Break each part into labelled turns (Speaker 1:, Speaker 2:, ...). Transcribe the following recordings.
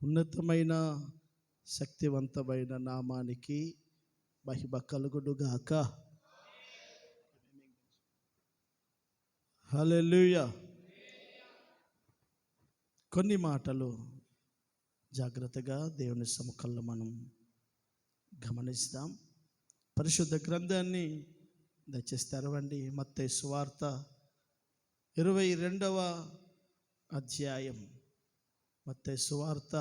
Speaker 1: ఉన్నతమైన శక్తివంతమైన నామానికి మహిమ కలుగునుగాక. హల్లెలూయా. కొన్ని మాటలు జాగ్రత్తగా దేవుని సముఖంలో మనం గమనిస్తాం. పరిశుద్ధ గ్రంథాన్ని దయచేసి తెరవండి. మత్తయి సువార్త 22వ అధ్యాయం. మత్తయి సువార్త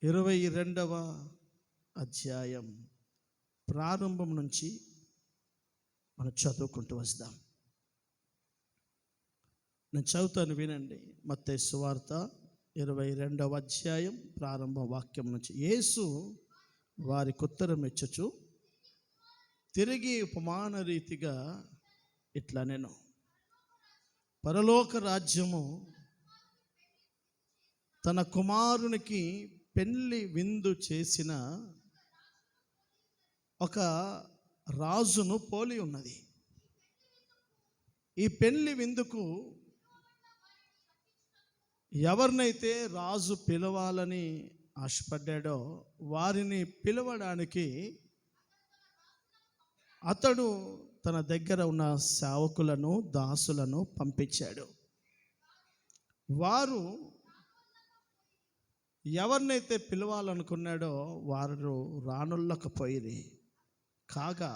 Speaker 1: 22వ అధ్యాయం ప్రారంభం నుంచి మనం చదువుకుంటూ వస్తాం. నేను చదువుతాను, వినండి. మత్తయి సువార్త 22వ అధ్యాయం ప్రారంభ వాక్యం నుంచి. యేసు వారికి ఉత్తరం ఇచ్చుచు తిరిగి ఉపమాన రీతిగా ఇట్లా నేను, పరలోక రాజ్యము తన కుమారునికి పెళ్లి విందు చేసిన ఒక రాజును పోలి ఉన్నది. ఈ పెళ్లి విందుకు ఎవరినైతే రాజు పిలవాలని ఆశపడ్డాడో వారిని పిలవడానికి అతడు తన దగ్గర ఉన్న సేవకులను, దాసులను పంపించాడు. వారు ఎవరినైతే పిలవాలనుకున్నాడో వారు రానుల్లకపోయిరి. కాగా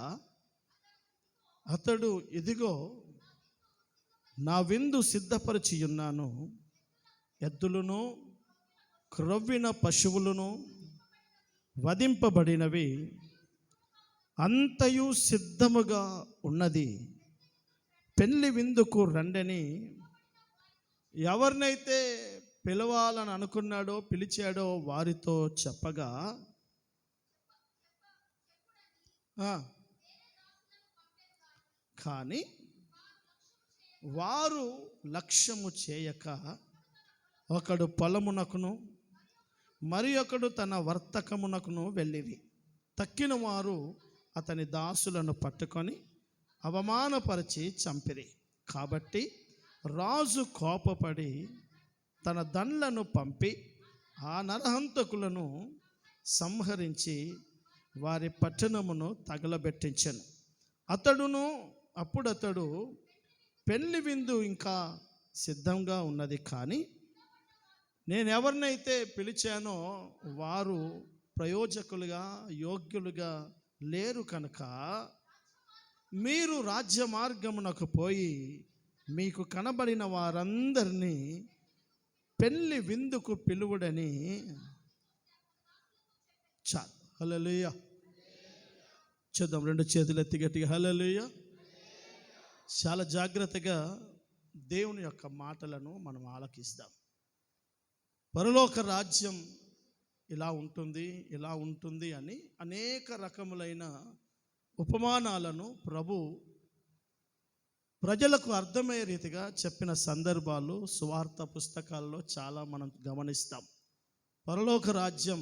Speaker 1: అతడు, ఇదిగో నా విందు సిద్ధపరిచి ఉన్నాను, ఎద్దులను క్రొవ్విన పశువులను వధింపబడినవి అంతయు సిద్ధముగా ఉన్నది, పెళ్లి విందుకు రండని ఎవరినైతే పిలవాలని అనుకున్నాడో, పిలిచాడో వారితో చెప్పగా, కానీ వారు లక్ష్యము చేయక ఒకడు పొలమునకును మరి ఒకడు తన వర్తకమునకును వెళ్ళిరి. తక్కిన వారు అతని దాసులను పట్టుకొని అవమానపరిచి చంపిరి. కాబట్టి రాజు కోపపడి తన దండ్లను పంపి ఆ నరహంతకులను సంహరించి వారి పట్టణమును తగలబెట్టించెను. అప్పుడతడు పెళ్లి విందు ఇంకా సిద్ధంగా ఉన్నది, కానీ నేను ఎవరినైతే పిలిచానో వారు ప్రయోజకులుగా, యోగ్యులుగా లేరు కనుక మీరు రాజ్య మార్గమునకు పోయి మీకు కనబడిన వారందరినీ పెళ్లి విందుకు పిలువుడని. చాలు. హల్లెలూయా. చూద్దాం, రెండు చేతులు ఎత్తి గట్టిగా హల్లెలూయా. చాలా జాగ్రత్తగా దేవుని యొక్క మాటలను మనం ఆలకిస్తాం. పరలోక రాజ్యం ఇలా ఉంటుంది, ఇలా ఉంటుంది అని అనేక రకములైన ఉపమానాలను ప్రభు ప్రజలకు అర్థమయ్యే రీతిగా చెప్పిన సందర్భాలు సువార్త పుస్తకాల్లో చాలా మనం గమనిస్తాం. పరలోక రాజ్యం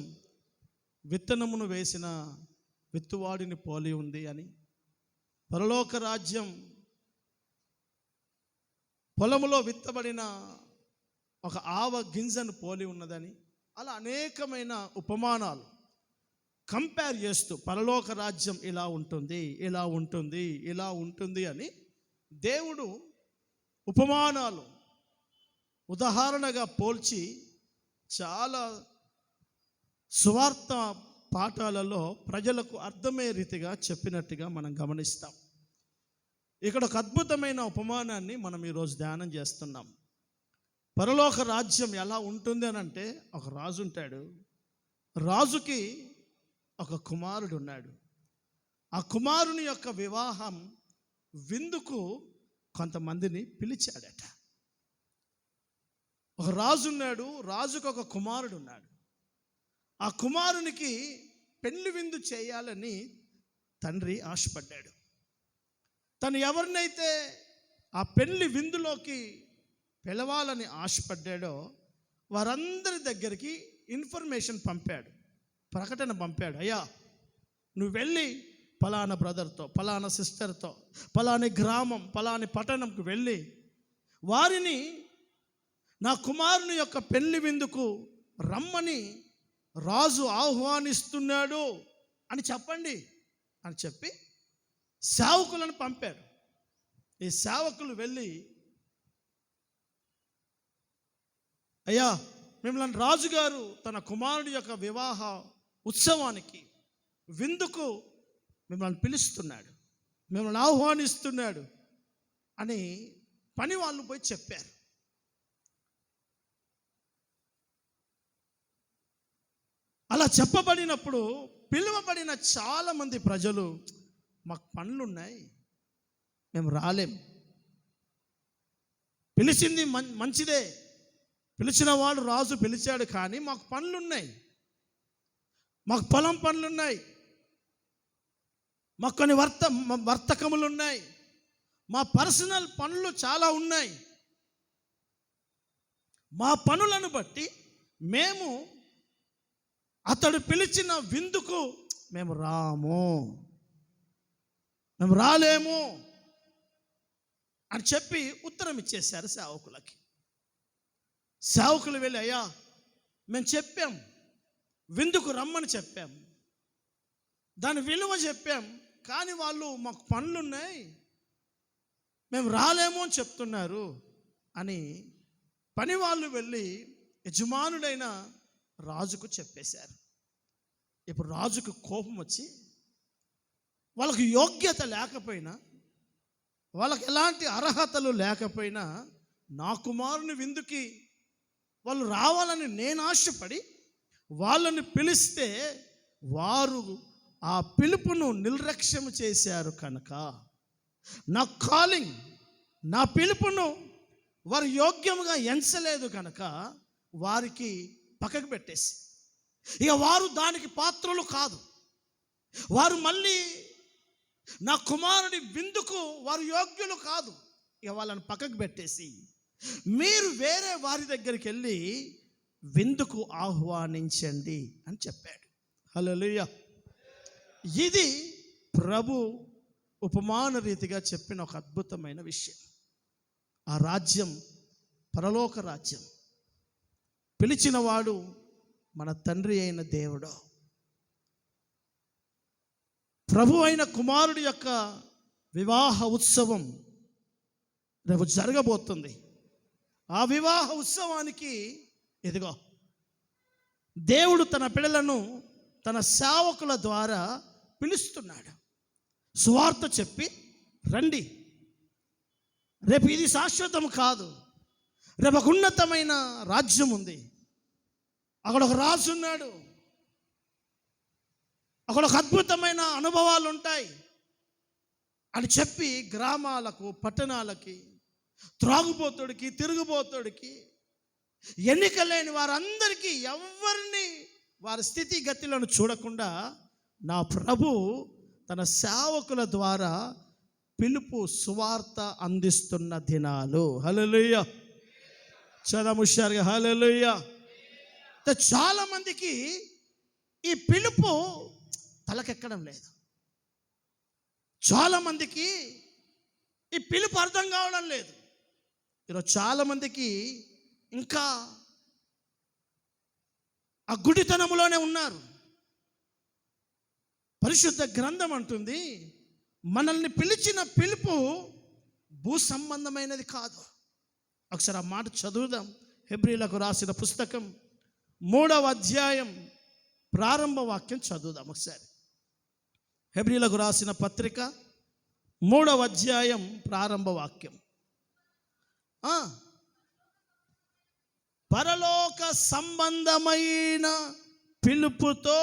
Speaker 1: విత్తనమును వేసిన విత్తువాడిని పోలి ఉంది అని, పరలోక రాజ్యం పొలములో విత్తబడిన ఒక ఆవ గింజను పోలి ఉన్నదని, అలా అనేకమైన ఉపమానాలు కంపేర్ చేస్తూ పరలోక రాజ్యం ఇలా ఉంటుంది, ఇలా ఉంటుంది, ఇలా ఉంటుంది అని దేవుడు ఉపమానాలు ఉదాహరణగా పోల్చి చాలా సువార్త పాఠాలలో ప్రజలకు అర్థమయ్యే రీతిగా చెప్పినట్టుగా మనం గమనిస్తాం. ఇక్కడ ఒక అద్భుతమైన ఉపమానాన్ని మనం ఈరోజు ధ్యానం చేస్తున్నాం. పరలోక రాజ్యం ఎలా ఉంటుంది అని అంటే, ఒక రాజు ఉంటాడు, రాజుకి ఒక కుమారుడు ఉన్నాడు. ఆ కుమారుని యొక్క వివాహం విందుకు కొంతమందిని పిలిచాడట. ఒక రాజు ఉన్నాడు, రాజుకు ఒక కుమారుడు ఉన్నాడు. ఆ కుమారునికి పెళ్లి విందు చేయాలని తండ్రి ఆశపడ్డాడు. తను ఎవరినైతే ఆ పెళ్లి విందులోకి పిలవాలని ఆశపడ్డాడో వారందరి దగ్గరికి ఇన్ఫర్మేషన్ పంపాడు, ప్రకటన పంపాడు. అయ్యా, నువ్వు వెళ్ళి పలానా బ్రదర్తో, పలానా సిస్టర్తో, పలాని గ్రామం, పలాని పట్టణంకు వెళ్ళి వారిని నా కుమారుని యొక్క పెళ్లి విందుకు రమ్మని రాజు ఆహ్వానిస్తున్నాడు అని చెప్పండి అని చెప్పి సేవకులను పంపాడు. ఈ సేవకులు వెళ్ళి, అయ్యా, మిమ్మల్ని రాజుగారు తన కుమారుడి యొక్క వివాహ ఉత్సవానికి విందుకు మిమ్మల్ని పిలుస్తున్నాడు, మిమ్మల్ని ఆహ్వానిస్తున్నాడు అని పని వాళ్ళు పోయి చెప్పారు. అలా చెప్పబడినప్పుడు పిలువబడిన చాలామంది ప్రజలు, మాకు పనులున్నాయి, మేము రాలేం. పిలిచింది మంచిదే, పిలిచిన వాడు రాజు పిలిచాడు, కానీ మాకు పనులున్నాయి, మాకు పొలం పనులున్నాయి, మాకు కొన్ని వర్తకములు ఉన్నాయి, మా పర్సనల్ పనులు చాలా ఉన్నాయి. మా పనులను బట్టి మేము అతడు పిలిచిన విందుకు మేము రాలేము అని చెప్పి ఉత్తరం ఇచ్చేశారు సేవకులకి. సేవకులు వెళ్ళి, అయ్యా, మేము చెప్పాం, విందుకు రమ్మని చెప్పాం, దాని విలువ చెప్పాం, కానీ వాళ్ళు మాకు పనులున్నాయి, మేము రాలేము అని చెప్తున్నారు అని పని వాళ్ళు వెళ్ళి యజమానుడైన రాజుకు చెప్పేశారు. ఇప్పుడు రాజుకు కోపం వచ్చి, వాళ్ళకు యోగ్యత లేకపోయినా, వాళ్ళకి ఎలాంటి అర్హతలు లేకపోయినా, నా కుమారుని విందుకి వాళ్ళు రావాలని నేను ఆశపడి వాళ్ళని పిలిస్తే వారు ఆ పిలుపును నిర్లక్ష్యం చేశారు కనుక, నా కాలింగ్, నా పిలుపును వారు యోగ్యముగా ఎంచలేదు కనుక వారికి పక్కకు పెట్టేసి, ఇక వారు దానికి పాత్రలు కాదు, వారు మళ్ళీ నా కుమారుడి విందుకు వారు యోగ్యులు కాదు, ఇక వాళ్ళని పక్కకు పెట్టేసి మీరు వేరే వారి దగ్గరికి వెళ్ళి విందుకు ఆహ్వానించండి అని చెప్పాడు. హల్లెలూయా. ఇది ప్రభు ఉపమాన రీతిగా చెప్పిన ఒక అద్భుతమైన విషయం. ఆ రాజ్యం పరలోక రాజ్యం. పిలిచిన వాడు మన తండ్రి అయిన దేవుడు. ప్రభు అయిన కుమారుడి యొక్క వివాహ ఉత్సవం రేపు జరగబోతుంది. ఆ వివాహ ఉత్సవానికి ఇదిగో దేవుడు తన పిల్లలను తన సేవకుల ద్వారా పిలుస్తున్నాడు. సువార్త చెప్పి రండి, రేపు ఇది శాశ్వతం కాదు, రేపు ఒక ఉన్నతమైన రాజ్యం ఉంది, అక్కడ ఒక రాజు ఉన్నాడు, అక్కడ ఒక అద్భుతమైన అనుభవాలు ఉంటాయి అని చెప్పి గ్రామాలకు, పట్టణాలకి, త్రాగుబోతుడికి, తిరుగుబోతుడికి, ఎన్నిక లేని వారందరికీ ఎవరిని వారి స్థితిగతులను చూడకుండా నా ప్రభు తన సేవకుల ద్వారా పిలుపు సువార్త అందిస్తున్న దినాలు. హల్లెలూయా. చదముషారుగా హల్లెలూయా. చాలా మందికి ఈ పిలుపు తలకెక్కడం లేదు. చాలా మందికి ఈ పిలుపు అర్థం కావడం లేదు. ఈరోజు చాలా మందికి ఇంకా ఆ గుడితనంలోనే ఉన్నారు. పరిశుద్ధ గ్రంథం అంటుంది, మనల్ని పిలిచిన పిలుపు భూ సంబంధమైనది కాదు. ఒకసారి ఆ మాట చదువుదాం. హెబ్రీలకు రాసిన పుస్తకం 3వ అధ్యాయం ప్రారంభ వాక్యం చదువుదాం ఒకసారి. హెబ్రీలకు రాసిన పత్రిక 3వ అధ్యాయం ప్రారంభ వాక్యం. పరలోక సంబంధమైన పిలుపుతో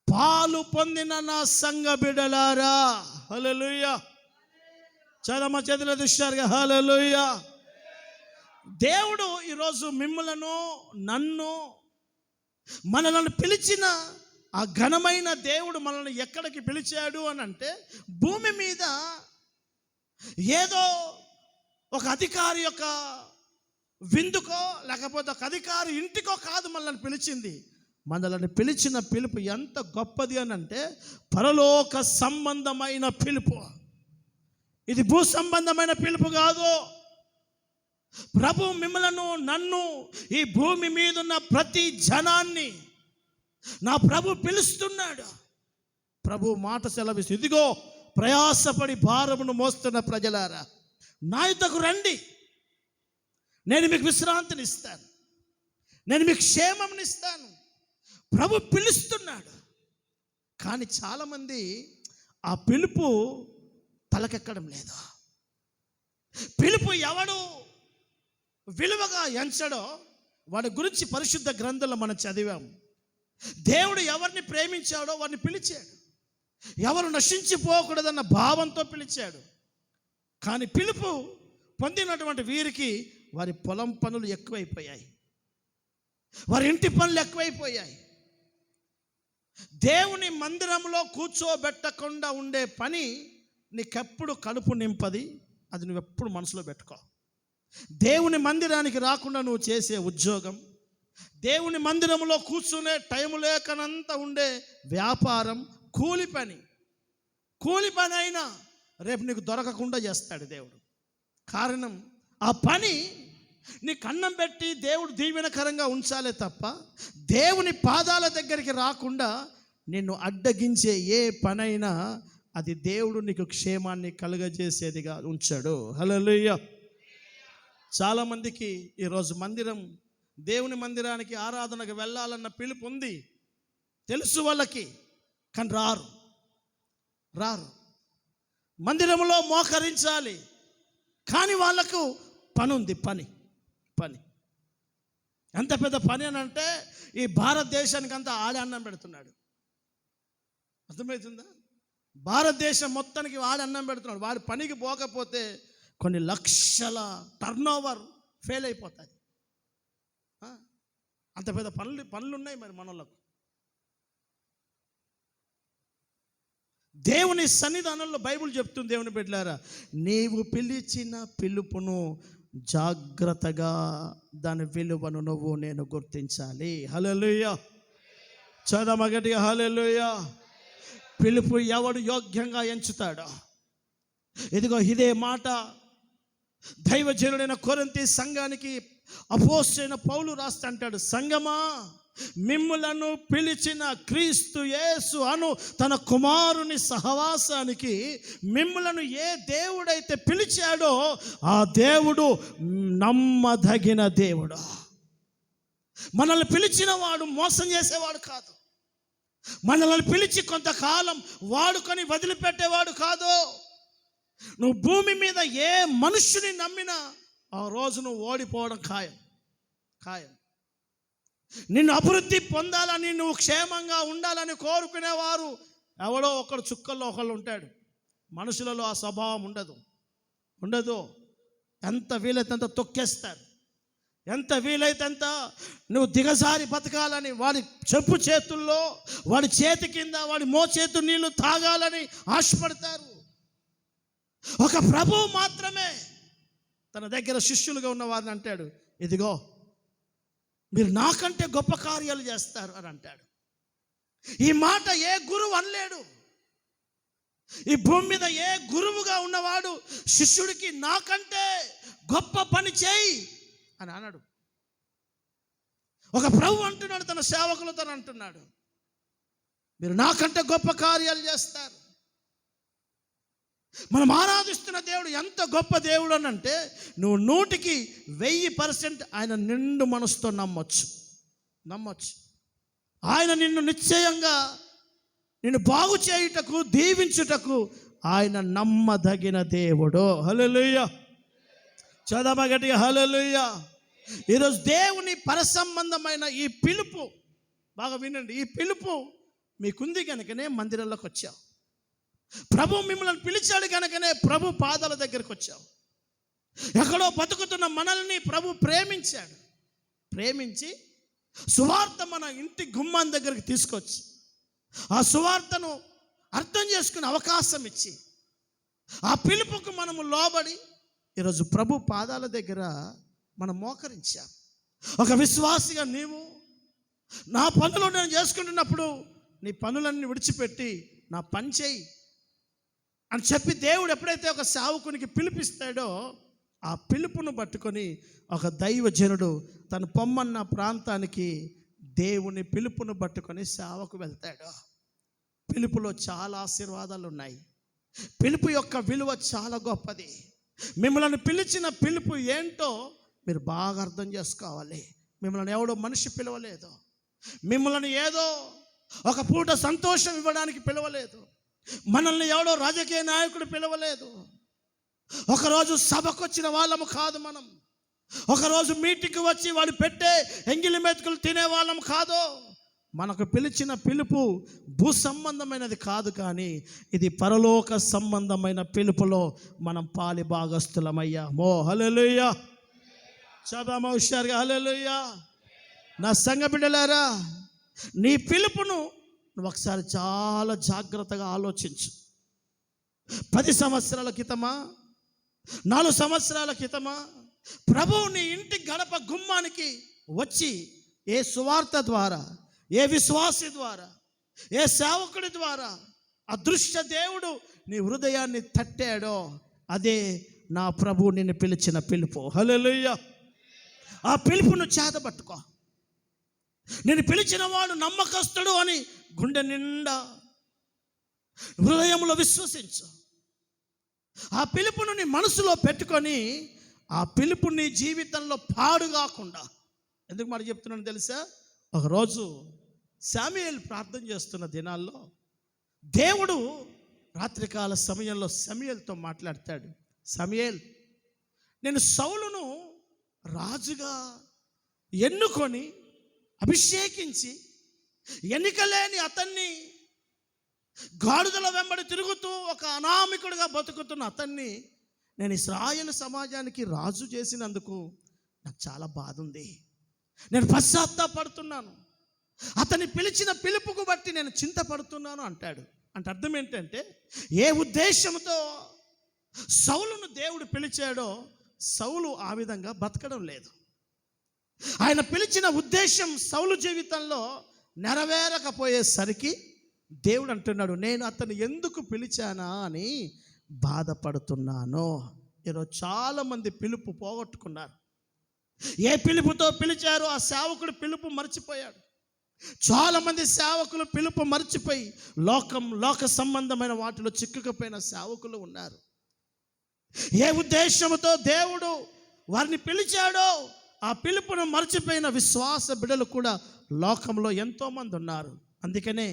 Speaker 1: పాలు పొందిన నా సంఘ బిడ్డలారా. హల్లెలూయా. చదమ చేతుల దృష్టిగా హల్లెలూయా. దేవుడు ఈరోజు మిమ్మలను, నన్ను, మనల్ని పిలిచిన ఆ ఘనమైన దేవుడు మనల్ని ఎక్కడికి పిలిచాడు అని అంటే, భూమి మీద ఏదో ఒక అధికారి యొక్క విందుకో లేకపోతే ఒక అధికారి ఇంటికో కాదు మనల్ని పిలిచింది. మనల్ని పిలిచిన పిలుపు ఎంత గొప్పది అని అంటే, పరలోక సంబంధమైన పిలుపు. ఇది భూ సంబంధమైన పిలుపు కాదు. ప్రభు మిమ్మలను, నన్ను, ఈ భూమి మీద ఉన్న ప్రతి జనాన్ని నా ప్రభు పిలుస్తున్నాడు. ప్రభు మాట సెలవిస్తూ, ఇదిగో ప్రయాసపడి భారమును మోస్తున్న ప్రజలారా, నా యుద్ధకు రండి, నేను మీకు విశ్రాంతిని ఇస్తాను, నేను మీకు క్షేమంనిస్తాను. ప్రభు పిలుస్తున్నాడు. కానీ చాలామంది ఆ పిలుపు తలకెక్కడం లేదు. పిలుపు ఎవడు విలువగా ఎంచడో వాడి గురించి పరిశుద్ధ గ్రంథంలో మనం చదివాము. దేవుడు ఎవరిని ప్రేమించాడో వారిని పిలిచాడు. ఎవరు నశించిపోకూడదన్న భావంతో పిలిచాడు. కానీ పిలుపు పొందినటువంటి వీరికి వారి పొలం పనులు ఎక్కువైపోయాయి, వారి ఇంటి పనులు ఎక్కువైపోయాయి. దేవుని మందిరంలో కూర్చోబెట్టకుండా ఉండే పని నీకెప్పుడు కడుపు నింపది, అది నువ్వెప్పుడు మనసులో పెట్టుకో. దేవుని మందిరానికి రాకుండా నువ్వు చేసే ఉద్యోగం, దేవుని మందిరంలో కూర్చునే టైం లేకనంత ఉండే వ్యాపారం, కూలి పని అయినా రేపు నీకు దొరకకుండా చేస్తాడు దేవుడు. కారణం, ఆ పని నీకు అన్నం పెట్టి దేవుడు దీవెనకరంగా ఉంచాలే తప్ప దేవుని పాదాల దగ్గరికి రాకుండా నిన్ను అడ్డగించే ఏ పనైనా అది దేవుడు నీకు క్షేమాన్ని కలుగజేసేదిగా ఉంచాడు. హల్లెలూయా. చాలామందికి ఈరోజు దేవుని మందిరానికి ఆరాధనకు వెళ్ళాలన్న పిలుపు ఉంది, తెలుసు వాళ్ళకి, కానీ రారు. మందిరంలో మోకరించాలి, కానీ వాళ్ళకు పని ఉంది. పని ఎంత పెద్ద పని అని అంటే ఈ భారతదేశానికి అంతా ఆడే అన్నం పెడుతున్నాడు. అర్థమవుతుందా? భారతదేశం మొత్తానికి వాడి అన్నం పెడుతున్నాడు. వాడి పనికి పోకపోతే కొన్ని లక్షల టర్నోవర్ ఫెయిల్ అయిపోతుంది. అంత పెద్ద పనులు ఉన్నాయి మరి మనలకు. దేవుని సన్నిధానంలో బైబిల్ చెప్తుంది, దేవుని బిడ్డలారా, నీవు పిలిచిన పిలుపును జాగ్రత్తగా దాని విలువను నేను గుర్తించాలి. హల్లెలూయా. చదవ గట్టిగా హల్లెలూయా. పిలుపు ఎవడు యోగ్యంగా ఎంచుతాడో, ఇదిగో ఇదే మాట దైవజనుడైన కొరింథీ సంఘానికి అపోస్తలుడైన పౌలు రాస్తా అంటాడు, సంగమా, మిమ్ములను పిలిచిన క్రీస్తు యేసు అను తన కుమారుని సహవాసానికి మిమ్ములను ఏ దేవుడైతే పిలిచాడో ఆ దేవుడు నమ్మదగిన దేవుడు. మనల్ని పిలిచిన వాడు మోసం చేసేవాడు కాదు. మనల్ని పిలిచి కొంతకాలం వాడుకొని వదిలిపెట్టేవాడు కాదు. నువ్వు భూమి మీద ఏ మనుష్యుని నమ్మినా ఆ రోజు నువ్వు ఓడిపోవడం ఖాయం. నిన్ను అభివృద్ధి పొందాలని, నువ్వు క్షేమంగా ఉండాలని కోరుకునేవారు ఎవడో ఒకడు చుక్కల్లో ఒకళ్ళు ఉంటాడు. మనుషులలో ఆ స్వభావం ఉండదు. ఎంత వీలైతే అంత తొక్కేస్తారు, ఎంత వీలైతే అంత నువ్వు దిగజారి బతకాలని వాడి చెప్పు చేతుల్లో, వాడి చేతి కింద, వాడి మోచేతు నీళ్లు తాగాలని ఆశపడతారు. ఒక ప్రభువు మాత్రమే తన దగ్గర శిష్యులుగా ఉన్న వారిని అంటాడు, ఇదిగో మీరు నాకంటే గొప్ప కార్యాలు చేస్తారు అని అంటాడు. ఈ మాట ఏ గురువు అనలేడు. ఈ భూమి మీద ఏ గురువుగా ఉన్నవాడు శిష్యుడికి నాకంటే గొప్ప పని చేయి అని అన్నాడు. ఒక ప్రభు అంటున్నాడు, తన సేవకులతో అంటున్నాడు, మీరు నాకంటే గొప్ప కార్యాలు చేస్తారు. మనం ఆరాధిస్తున్న దేవుడు ఎంత గొప్ప దేవుడు అని అంటే నువ్వు 100% ఆయన నిండు మనసుతో నమ్మొచ్చు. ఆయన నిన్ను నిశ్చయంగా నిన్ను బాగు చేయుటకు, దీవించుటకు ఆయన నమ్మదగిన దేవుడు. హల్లెలూయా. చదవగట్టిగా హల్లెలూయా. ఈరోజు దేవుని పరసంబంధమైన ఈ పిలుపు బాగా వినండి. ఈ పిలుపు మీకుంది కనుకనే మందిరంలోకి వచ్చావు. ప్రభు మిమ్మల్ని పిలిచాడు కనుకనే ప్రభు పాదాల దగ్గరికి వచ్చావు. ఎక్కడో బతుకుతున్న మనల్ని ప్రభు ప్రేమించి సువార్త మన ఇంటి గుమ్మం దగ్గరికి తీసుకొచ్చి ఆ సువార్తను అర్థం చేసుకునే అవకాశం ఇచ్చి ఆ పిలుపుకు మనము లోబడి ఈరోజు ప్రభు పాదాల దగ్గర మనం మోకరించాం. ఒక విశ్వాసిగా నీవు నా పనులు నేను చేసుకుంటున్నప్పుడు నీ పనులన్నీ విడిచిపెట్టి నా పని చేయి అని చెప్పి దేవుడు ఎప్పుడైతే ఒక సేవకునికి పిలిపిస్తాడో ఆ పిలుపును పట్టుకొని ఒక దైవజనుడు తను పొమ్మన్న ప్రాంతానికి దేవుని పిలుపును పట్టుకొని సేవకు వెళ్తాడు. పిలుపులో చాలా ఆశీర్వాదాలు ఉన్నాయి. పిలుపు యొక్క విలువ చాలా గొప్పది. మిమ్మల్ని పిలిచిన పిలుపు ఏంటో మీరు బాగా అర్థం చేసుకోవాలి. మిమ్మల్ని ఎవడో మనిషి పిలవలేదు. మిమ్మల్ని ఏదో ఒక పూట సంతోషం ఇవ్వడానికి పిలవలేదు. మనల్ని ఎవడో రాజకీయ నాయకుడు పిలవలేదు. ఒకరోజు సభకు వచ్చిన వాళ్ళము కాదు మనం. ఒకరోజు మీటింగ్కి వచ్చి వాడు పెట్టే ఎంగిలి మెతుకులు తినే వాళ్ళం కాదు. మనకు పిలిచిన పిలుపు భూ సంబంధమైనది కాదు, కానీ ఇది పరలోక సంబంధమైన పిలుపులో మనం పాలి భాగస్థులమయ్యామో. హల్లెలూయా. చదవమా హుషారుగా హల్లెలూయా. నా సంఘ బిడ్డలారా, నీ పిలుపును నువ్వు ఒకసారి చాలా జాగ్రత్తగా ఆలోచించు. 10 సంవత్సరాల క్రితమా, 4 సంవత్సరాల క్రితమా ప్రభువు నీ ఇంటి గడప గుమ్మానికి వచ్చి ఏ సువార్త ద్వారా, ఏ విశ్వాసి ద్వారా, ఏ సేవకుడి ద్వారా అదృశ్య దేవుడు నీ హృదయాన్ని తట్టాడో అదే నా ప్రభువు నిన్ను పిలిచిన పిలుపు. హల్లెలూయా. ఆ పిలుపును చేతబట్టుకో. నేను పిలిచిన వాడు నమ్మకస్తుడు అని గుండె నిండా హృదయంలో విశ్వసించు. ఆ పిలుపును నీ మనసులో పెట్టుకొని ఆ పిలుపు నీ జీవితంలో పాడుగాకుండా. ఎందుకు మాట చెప్తున్నాను తెలుసా? ఒకరోజు శామ్యూయేలు ప్రార్థన చేస్తున్న దినాల్లో దేవుడు రాత్రికాల సమయంలో శామ్యూయేలుతో మాట్లాడతాడు. శామ్యూయేల్, నేను సౌలును రాజుగా ఎన్నుకొని అభిషేకించి ఎన్నికలేని అతన్ని, గాడిదల వెంబడి తిరుగుతూ ఒక అనామికుడిగా బతుకుతున్న అతన్ని నేను ఇశ్రాయేలు సమాజానికి రాజు చేసినందుకు నాకు చాలా బాధ ఉంది. నేను పశ్చాత్తాపడుతున్నాను. అతన్ని పిలిచిన పిలుపుకు బట్టి నేను చింతపడుతున్నాను అంటాడు. అంటే అర్థం ఏంటంటే, ఏ ఉద్దేశంతో సౌలును దేవుడు పిలిచాడో సౌలు ఆ విధంగా బతకడం లేదు. ఆయన పిలిచిన ఉద్దేశం సౌలు జీవితంలో నెరవేరకపోయేసరికి దేవుడు అంటున్నాడు, నేను అతను ఎందుకు పిలిచానా అని బాధపడుతున్నాను. ఈరోజు చాలామంది పిలుపు పోగొట్టుకున్నారు. ఏ పిలుపుతో పిలిచారో ఆ సేవకుడు పిలుపు మర్చిపోయాడు. చాలామంది సేవకులు పిలుపు మర్చిపోయి లోక సంబంధమైన వాటిలో చిక్కుకుపోయిన సేవకులు ఉన్నారు. ఏ ఉద్దేశంతో దేవుడు వారిని పిలిచాడో ఆ పిలుపును మర్చిపోయిన విశ్వాస బిడ్డలు కూడా లోకంలో ఎంతోమంది ఉన్నారు. అందుకనే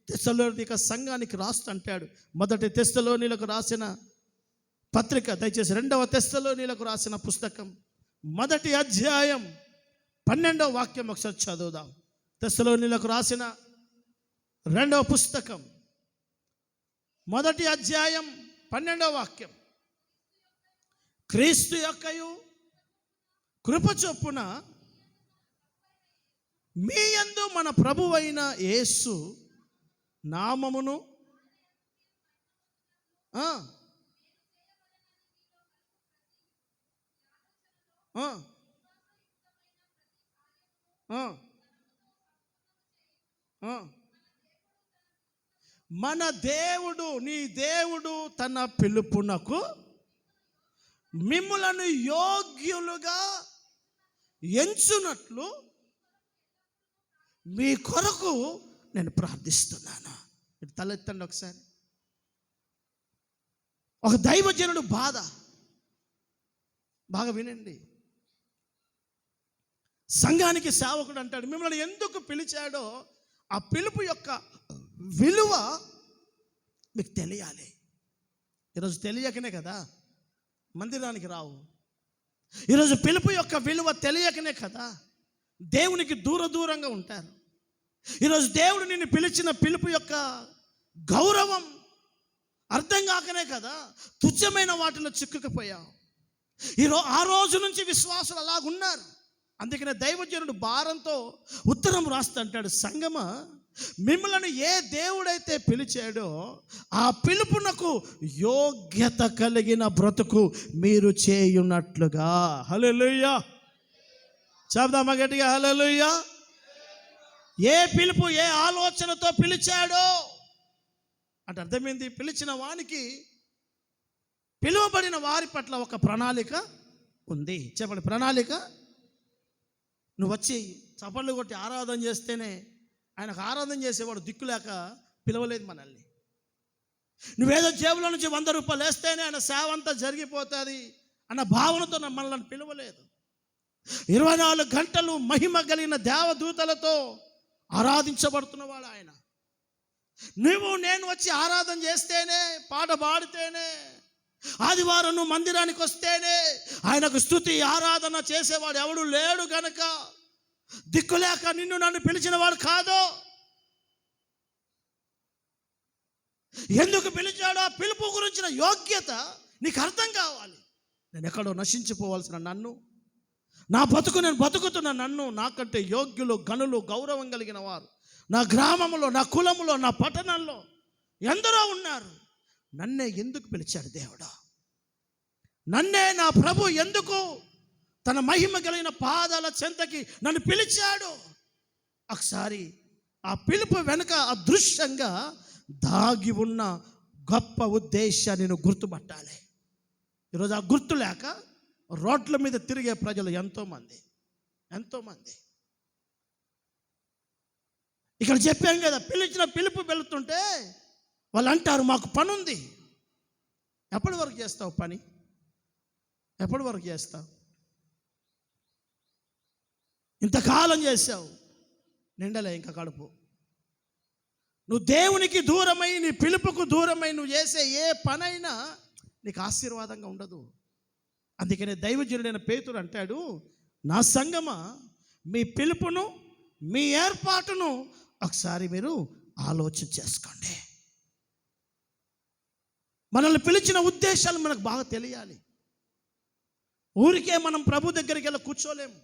Speaker 1: తెస్సలోనిక సంఘానికి రాస్తుంటాడు. మొదటి తెస్సలోనిలకు రాసిన పత్రిక, దయచేసి 2వ తెస్సలోనిలకు రాసిన పుస్తకం 1వ అధ్యాయం 12వ వాక్యం ఒకసారి చదువుదాం. తెస్సలోనిలకు రాసిన 2వ పుస్తకం 1వ అధ్యాయం 12వ వాక్యం. క్రీస్తు యొక్కయు కృప చొప్పున మీ యందు మన ప్రభువైన యేసు నామమును మన దేవుడు, నీ దేవుడు తన పిలుపునకు మిమ్ములను యోగ్యులుగా ఎంచునట్లు మీ కొరకు నేను ప్రార్థిస్తున్నాను. తలెత్తండి ఒకసారి. ఒక దైవజనుడు బాధ బాగా వినండి. సంఘానికి సేవకుడు అంటాడు, మిమ్మల్ని ఎందుకు పిలిచాడో ఆ పిలుపు యొక్క విలువ మీకు తెలియాలి. ఈరోజు తెలియకనే కదా మందిరానికి రావు. ఈరోజు పిలుపు యొక్క విలువ తెలియకనే కదా దేవునికి దూరంగా ఉంటారు. ఈరోజు దేవుడు నిన్ను పిలిచిన పిలుపు యొక్క గౌరవం అర్థం కాకనే కదా తుచ్చమైన వాటిలో చిక్కుకుపోయావు. ఆ రోజు నుంచి విశ్వాసులు అలాగున్నారు. అందుకనే దైవజనుడు భారంతో ఉత్తరం రాస్తుంటాడు, సంగమా, మిమ్మల్ని ఏ దేవుడైతే పిలిచాడో ఆ పిలుపునకు యోగ్యత కలిగిన బ్రతుకు మీరు చేయున్నట్లుగా. హల్లెలూయా. చెప్దామా గట్టిగా హల్లెలూయా. ఏ పిలుపు ఏ ఆలోచనతో పిలిచాడో అంటే అర్థమైంది, పిలిచిన వానికి పిలువబడిన వారి పట్ల ఒక ప్రణాళిక ఉంది. చెప్పండి, ప్రణాళిక. నువ్వు వచ్చి చప్పట్లు కొట్టి ఆరాధన చేస్తేనే ఆయనకు ఆరాధన చేసేవాడు దిక్కులేక పిలవలేదు మనల్ని. నువ్వేదో జేబులో నుంచి 100 రూపాయలు వేస్తేనే ఆయన సేవ అంతా జరిగిపోతుంది అన్న భావనతో మనల్ని పిలవలేదు. 24 గంటలు మహిమ కలిగిన దేవదూతలతో ఆరాధించబడుతున్నవాడు ఆయన. నువ్వు నేను వచ్చి ఆరాధన చేస్తేనే, పాట పాడితేనే, ఆదివారం నువ్వు మందిరానికి వస్తేనే ఆయనకు స్తుతి ఆరాధన చేసేవాడు ఎవడు లేడు గనక దిక్కులేక నిన్ను నన్ను పిలిచిన వాడు కాదు. ఎందుకు పిలిచాడో ఆ పిలుపు గురించిన యోగ్యత నీకు అర్థం కావాలి. నేను ఎక్కడో నశించిపోవాల్సిన నన్ను, నా బతుకు నేను బతుకుతున్న నన్ను నాకంటే యోగ్యులు, గనులు, గౌరవం కలిగిన వారు నా గ్రామంలో, నా కులంలో, నా పట్టణంలో ఎందరో ఉన్నారు. నన్నే ఎందుకు పిలిచాడు దేవుడు? నన్నే నా ప్రభు ఎందుకు తన మహిమ కలిగిన పాదాల చెంతకి నన్ను పిలిచాడు? ఒకసారి ఆ పిలుపు వెనుక అదృశ్యంగా దాగి ఉన్న గొప్ప ఉద్దేశాన్ని నేను గుర్తుపట్టాలి. ఈరోజు ఆ గుర్తు లేక రోడ్ల మీద తిరిగే ప్రజలు ఎంతోమంది. ఇక్కడ చెప్పాం కదా, పిలిచిన పిలుపు వెళుతుంటే వాళ్ళు అంటారు మాకు పని ఉంది. ఎప్పటి వరకు చేస్తావు పని? ఎప్పటి వరకు చేస్తావు? ఇంతకాలం చేసావు, నిండలే ఇంకా కడుపు. నువ్వు దేవునికి దూరమై, నీ పిలుపుకు దూరమై నువ్వు చేసే ఏ పనైనా నీకు ఆశీర్వాదంగా ఉండదు. అందుకనే దైవజనుడైన పేతురు అంటాడు, నా సంగమా మీ పిలుపును, మీ ఏర్పాటును ఒకసారి మీరు ఆలోచన చేసుకోండి. మనల్ని పిలిచిన ఉద్దేశాలు మనకు బాగా తెలియాలి. ఊరికే మనం ప్రభు దగ్గరికి వెళ్ళి కూర్చోలేము.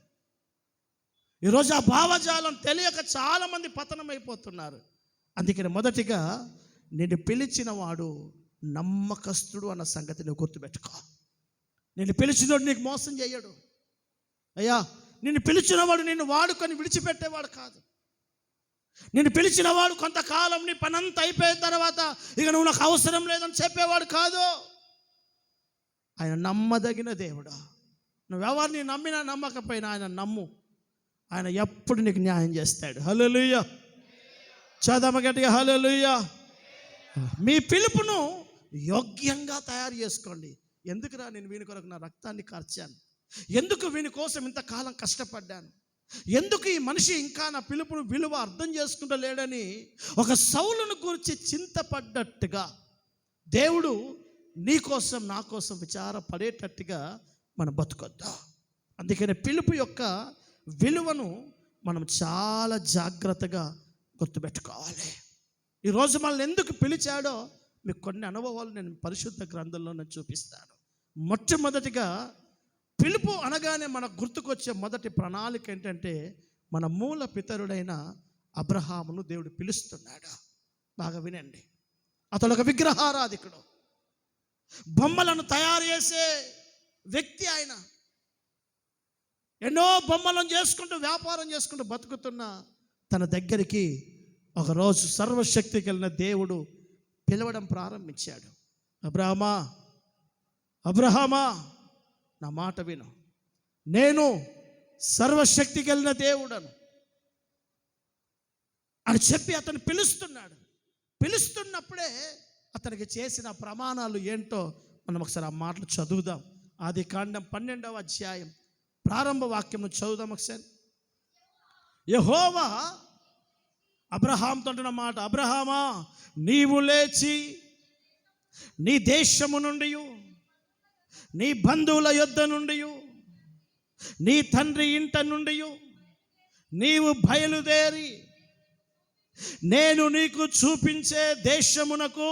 Speaker 1: ఈరోజు ఆ భావజాలం తెలియక చాలామంది పతనమైపోతున్నారు. అందుకని మొదటిగా నిన్ను పిలిచిన వాడు నమ్మకస్తుడు అన్న సంగతి నువ్వు గుర్తుపెట్టుకో. నిన్ను పిలిచినోడు నీకు మోసం చేయడు. అయ్యా, నిన్ను పిలిచినవాడు నిన్ను వాడుకొని విడిచిపెట్టేవాడు కాదు. నిన్ను పిలిచినవాడు కొంతకాలం నీ పనంతా అయిపోయిన తర్వాత ఇక నువ్వు నాకు అవసరం లేదని చెప్పేవాడు కాదు. ఆయన నమ్మదగిన దేవుడు. నువ్వెవరిని నమ్మినా నమ్మకపోయినా ఆయన నమ్ము, ఆయన ఎప్పుడు నీకు న్యాయం చేస్తాడు. హల్లెలూయా. చదమ గట్టిగా హల్లెలూయా. మీ పిలుపును యోగ్యంగా తయారు చేసుకోండి. ఎందుకురా నేను వీని కొరకు నా రక్తాన్ని కార్చాను? ఎందుకు వీని కోసం ఇంతకాలం కష్టపడ్డాను? ఎందుకు ఈ మనిషి ఇంకా నా పిలుపును విలువ అర్థం చేసుకుంటలేడని ఒక సౌలును గురించి చింతపడ్డట్టుగా దేవుడు నీ కోసం, నా కోసం విచారపడేటట్టుగా మనం బతుకొద్దాం. అందుకని పిలుపు యొక్క విలువను మనం చాలా జాగ్రత్తగా గుర్తుపెట్టుకోవాలి. ఈరోజు మనల్ని ఎందుకు పిలిచాడో మీకు కొన్ని అనుభవాలు నేను పరిశుద్ధ గ్రంథంలో నేను చూపిస్తాను. మొట్టమొదటిగా పిలుపు అనగానే మనకు గుర్తుకొచ్చే మొదటి ప్రణాళిక ఏంటంటే, మన మూల పితరుడైన అబ్రహామును దేవుడు పిలుస్తున్నాడు. బాగా వినండి. అతడు ఒక విగ్రహారాధికుడు, బొమ్మలను తయారు చేసే వ్యక్తి. ఆయన ఎన్నో బొమ్మలను చేసుకుంటూ వ్యాపారం చేసుకుంటూ బతుకుతున్న తన దగ్గరికి ఒకరోజు సర్వశక్తి కలిగిన దేవుడు పిలవడం ప్రారంభించాడు. అబ్రహామా, అబ్రహామా, నా మాట విను, నేను సర్వశక్తి కలిగిన దేవుడను అని చెప్పి అతను పిలుస్తున్నాడు. పిలుస్తున్నప్పుడే అతనికి చేసిన ప్రమాణాలు ఏంటో మనం ఒకసారి ఆ మాటలు చదువుదాం. ఆదికాండం 12వ అధ్యాయం ప్రారంభ వాక్యం చదువుదాం ఒకసారి. యెహోవా అబ్రహాంతో అంటున్న మాట, అబ్రహామా, నీవు లేచి నీ దేశము నుండి, నీ బంధువుల యొద్ద నుండి, నీ తండ్రి ఇంట నుండి నీవు బయలుదేరి నేను నీకు చూపించే దేశమునకు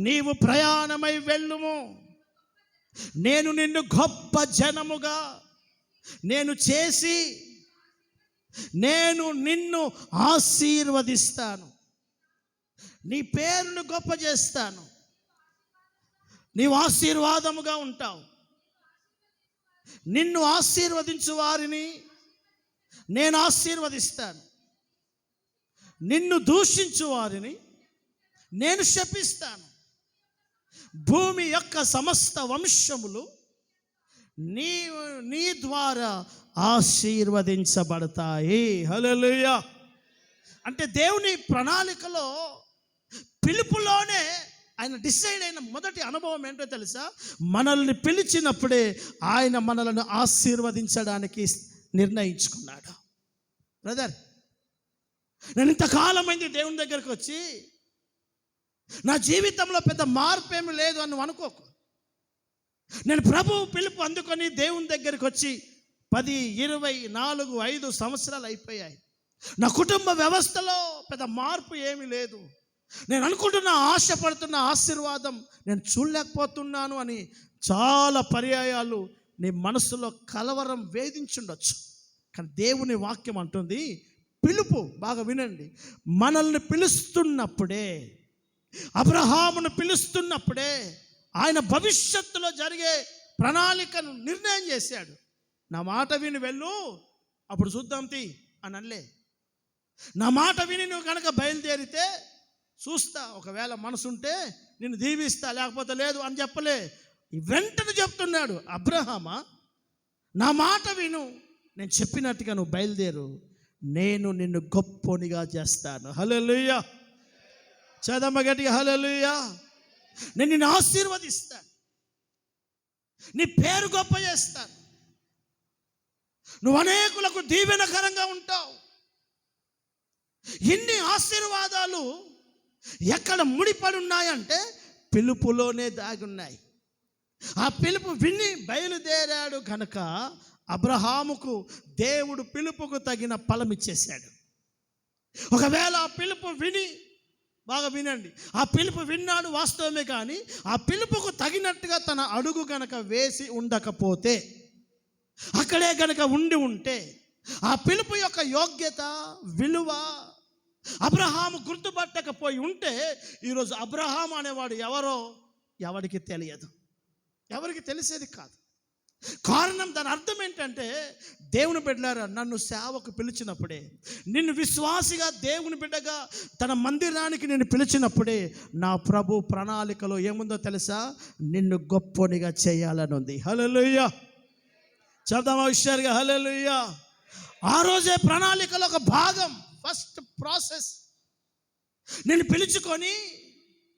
Speaker 1: నీవు ప్రయాణమై వెళ్ళుము. నేను నిన్ను గొప్ప జనముగా నేను చేసి నేను నిన్ను ఆశీర్వదిస్తాను. నీ పేరును గొప్ప చేస్తాను. నీవు ఆశీర్వాదముగా ఉంటావు. నిన్ను ఆశీర్వదించు వారిని నేను ఆశీర్వదిస్తాను. నిన్ను దూషించు వారిని నేను శపిస్తాను. భూమి యొక్క సమస్త వంశములు నీ నీ ద్వారా ఆశీర్వదించబడతాయి. హల్లెలూయా. అంటే దేవుని ప్రణాళికలో పిలుపులోనే ఆయన డిసైడ్ అయిన మొదటి అనుభవం ఏంటో తెలుసా? మనల్ని పిలిచినప్పుడే ఆయన మనలను ఆశీర్వదించడానికి నిర్ణయించుకున్నాడు. బ్రదర్, నేను ఇంతకాలమైంది దేవుని దగ్గరికి వచ్చి నా జీవితంలో పెద్ద మార్పు ఏమి లేదు అని అనుకోకు. నేను ప్రభు పిలుపు అందుకొని దేవుని దగ్గరికి వచ్చి 10, 20, 4, 5 సంవత్సరాలు అయిపోయాయి. నా కుటుంబ వ్యవస్థలో పెద్ద మార్పు ఏమీ లేదు. నేను అనుకుంటున్న ఆశపడుతున్న ఆశీర్వాదం నేను చూడలేకపోతున్నాను అని చాలా పర్యాయాలు నీ మనసులో కలవరం వేధించుండొచ్చు. కానీ దేవుని వాక్యం అంటుంది, పిలుపు బాగా వినండి, మనల్ని పిలుస్తున్నప్పుడే, అబ్రహామును పిలుస్తున్నప్పుడే ఆయన భవిష్యత్తులో జరిగే ప్రణాళికను నిర్ణయం చేశాడు. నా మాట విని వెళ్ళు, అప్పుడు చూద్దాం తీ అని అనలే. నా మాట విని నువ్వు కనుక బయలుదేరితే చూస్తా, ఒకవేళ మనసుంటే నిన్ను దీవిస్తా, లేకపోతే లేదు అని చెప్పలే. వెంటనే చెప్తున్నాడు, అబ్రహామా నా మాట విను, నేను చెప్పినట్టుగా నువ్వు బయలుదేరు, నేను నిన్ను గొప్పోనిగా చేస్తాను. హల్లెలూయా. చదమ్మ గట్టిగా హల్లెలూయా. నేను నిన్ను ఆశీర్వదిస్తాను, నీ పేరు గొప్ప చేస్తాను, నువ్వు అనేకులకు దీవెనకరంగా ఉంటావు. ఇన్ని ఆశీర్వాదాలు ఎక్కడ ముడిపడి ఉన్నాయంటే పిలుపులోనే దాగున్నాయి. ఆ పిలుపు విని బయలుదేరాడు కనుక అబ్రహాముకు దేవుడు పిలుపుకు తగిన ఫలం ఇచ్చేశాడు. ఒకవేళ ఆ పిలుపు విని, బాగా వినండి, ఆ పిలుపు విన్నాడు వాస్తవమే, కానీ ఆ పిలుపుకు తగినట్టుగా తన అడుగు గనక వేసి ఉండకపోతే, అక్కడే గనక ఉంటే, ఆ పిలుపు యొక్క యోగ్యత విలువ అబ్రహాము గుర్తుపట్టకపోయి ఉంటే ఈరోజు అబ్రహాం అనేవాడు ఎవరో ఎవరికి తెలియదు, ఎవరికి తెలిసేది కాదు. కారణం, దాని అర్థం ఏంటంటే, దేవుని బిడ్డలారా, నన్ను సేవకు పిలిచినప్పుడే, నిన్ను విశ్వాసిగా దేవుని బిడ్డగా తన మందిరానికి నేను పిలిచినప్పుడే నా ప్రభు ప్రణాళికలో ఏముందో తెలుసా? నిన్ను గొప్పనిగా చేయాలని ఉంది. హల్లెలూయా. చెప్దామా హుషారుగా? హల్లెలూయా. ఆ రోజే ప్రణాళికలో ఒక భాగం, ఫస్ట్ ప్రాసెస్. నేను పిలుచుకొని,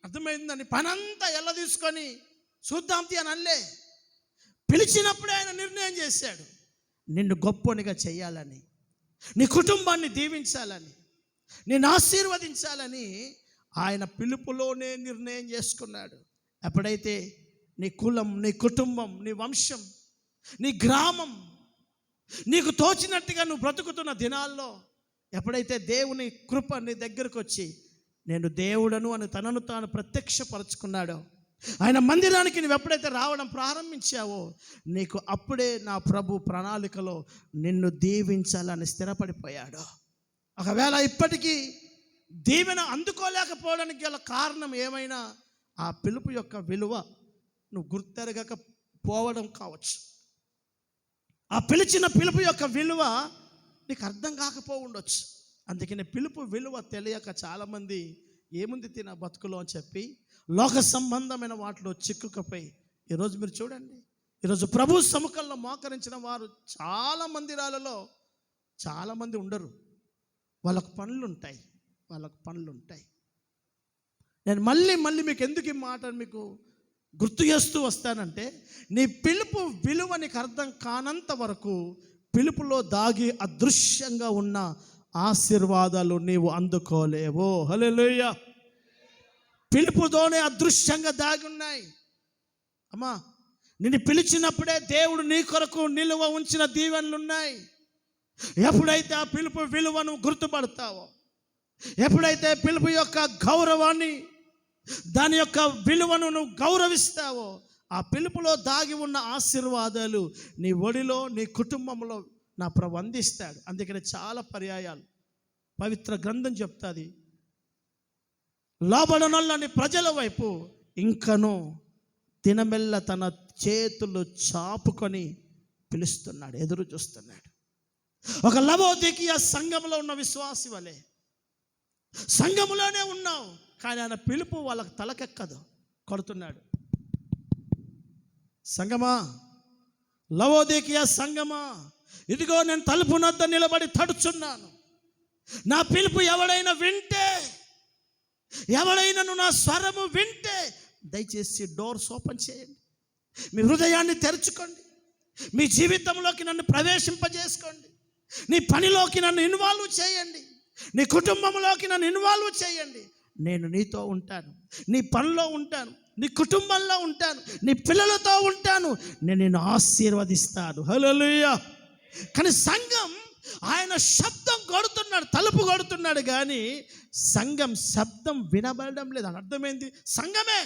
Speaker 1: అర్థమైందని పనంతా ఎలా తీసుకొని చూద్దాం అని అనలే. పిలిచినప్పుడే ఆయన నిర్ణయం చేశాడు, నిన్ను గొప్పనిగా చేయాలని, నీ కుటుంబాన్ని దీవించాలని, నిన్ను ఆశీర్వదించాలని ఆయన పిలుపులోనే నిర్ణయం చేసుకున్నాడు. ఎప్పుడైతే నీ కులం, నీ కుటుంబం, నీ వంశం, నీ గ్రామం, నీకు తోచినట్టుగా నువ్వు బ్రతుకుతున్న దినాల్లో ఎప్పుడైతే దేవుని కృప నీ దగ్గరకు వచ్చి నేను దేవుడను అని తనను తాను ప్రత్యక్షపరచుకున్నాడో, ఆయన మందిరానికి నువ్వు ఎప్పుడైతే రావడం ప్రారంభించావో, నీకు అప్పుడే నా ప్రభు ప్రణాళికలో నిన్ను దీవించాలని స్థిరపడిపోయాడు. ఒకవేళ ఇప్పటికీ దీవెన అందుకోలేకపోవడానికి గల కారణం ఏమైనా ఆ పిలుపు యొక్క విలువ నువ్వు గుర్తెరగకపోవడం కావచ్చు. ఆ పిలిచిన పిలుపు యొక్క విలువ నీకు అర్థం కాకపో ఉండొచ్చు. అందుకని పిలుపు విలువ తెలియక చాలామంది ఏముంది తిన బతుకులో అని చెప్పి లోక సంబంధమైన వాటిలో చిక్కుకపోయి, ఈరోజు మీరు చూడండి, ఈరోజు ప్రభు సముఖంలో మోకరించిన వారు చాలా మందిరాలలో చాలామంది ఉండరు. వాళ్ళకు పనులు ఉంటాయి. నేను మళ్ళీ మీకు ఎందుకు ఈ మాట మీకు గుర్తు చేస్తూ వస్తానంటే, నీ పిలుపు విలువ నీకు అర్థం కానంత వరకు పిలుపులో దాగి అదృశ్యంగా ఉన్న ఆశీర్వాదాలు నీవు అందుకోలేవు. హల్లెలూయా. పిలుపుతోనే అదృశ్యంగా దాగి ఉన్నాయి. అమ్మా, నిన్ను పిలిచినప్పుడే దేవుడు నీ కొరకు నిలువ ఉంచిన దీవెనలు ఉన్నాయి. ఎప్పుడైతే ఆ పిలుపు విలువను గుర్తుపడతావో, ఎప్పుడైతే పిలుపు యొక్క గౌరవాన్ని, దాని యొక్క విలువను నువ్వు గౌరవిస్తావో, ఆ పిలుపులో దాగి ఉన్న ఆశీర్వాదాలు నీ ఒడిలో, నీ కుటుంబంలో నా ప్రభు అందిస్తాడు. అందుకని చాలా పర్యాయాలు పవిత్ర గ్రంథం చెప్తుంది, లోబడనొల్లని ప్రజల వైపు ఇంకనూ దినమెల్ల తన చేతులు చాపుకొని పిలుస్తున్నాడు, ఎదురు చూస్తున్నాడు. ఒక లవోదికీయ సంఘంలో ఉన్న విశ్వాసి వలె సంఘములోనే ఉన్నావు, కానీ ఆయన పిలుపు వాళ్ళకు తలకెక్కదు, కొడుతున్నాడు. సంగమా, లవోదికీయ సంఘమా, ఇదిగో నేను తలుపు వద్ద నిలబడి తడుచున్నాను. నా పిలుపు ఎవడైనా వింటే, ఎవడైనా నా స్వరము వింటే దయచేసి డోర్స్ ఓపెన్ చేయండి. మీ హృదయాన్ని తెరుచుకోండి. మీ జీవితంలోకి నన్ను ప్రవేశింపజేసుకోండి. నీ పనిలోకి నన్ను ఇన్వాల్వ్ చేయండి. నీ కుటుంబంలోకి నన్ను ఇన్వాల్వ్ చేయండి. నేను నీతో ఉంటాను, నీ పనిలో ఉంటాను, నీ కుటుంబంలో ఉంటాను, నీ పిల్లలతో ఉంటాను. నేను నిన్ను ఆశీర్వదిస్తాను. హల్లెలూయా. కానీ సంఘం ఆయన శబ్దం కొడుతున్నాడు, తలుపు కొడుతున్నాడు, కానీ సంఘం శబ్దం వినబడడం లేదు. అని అర్థమైంది. సంఘమే,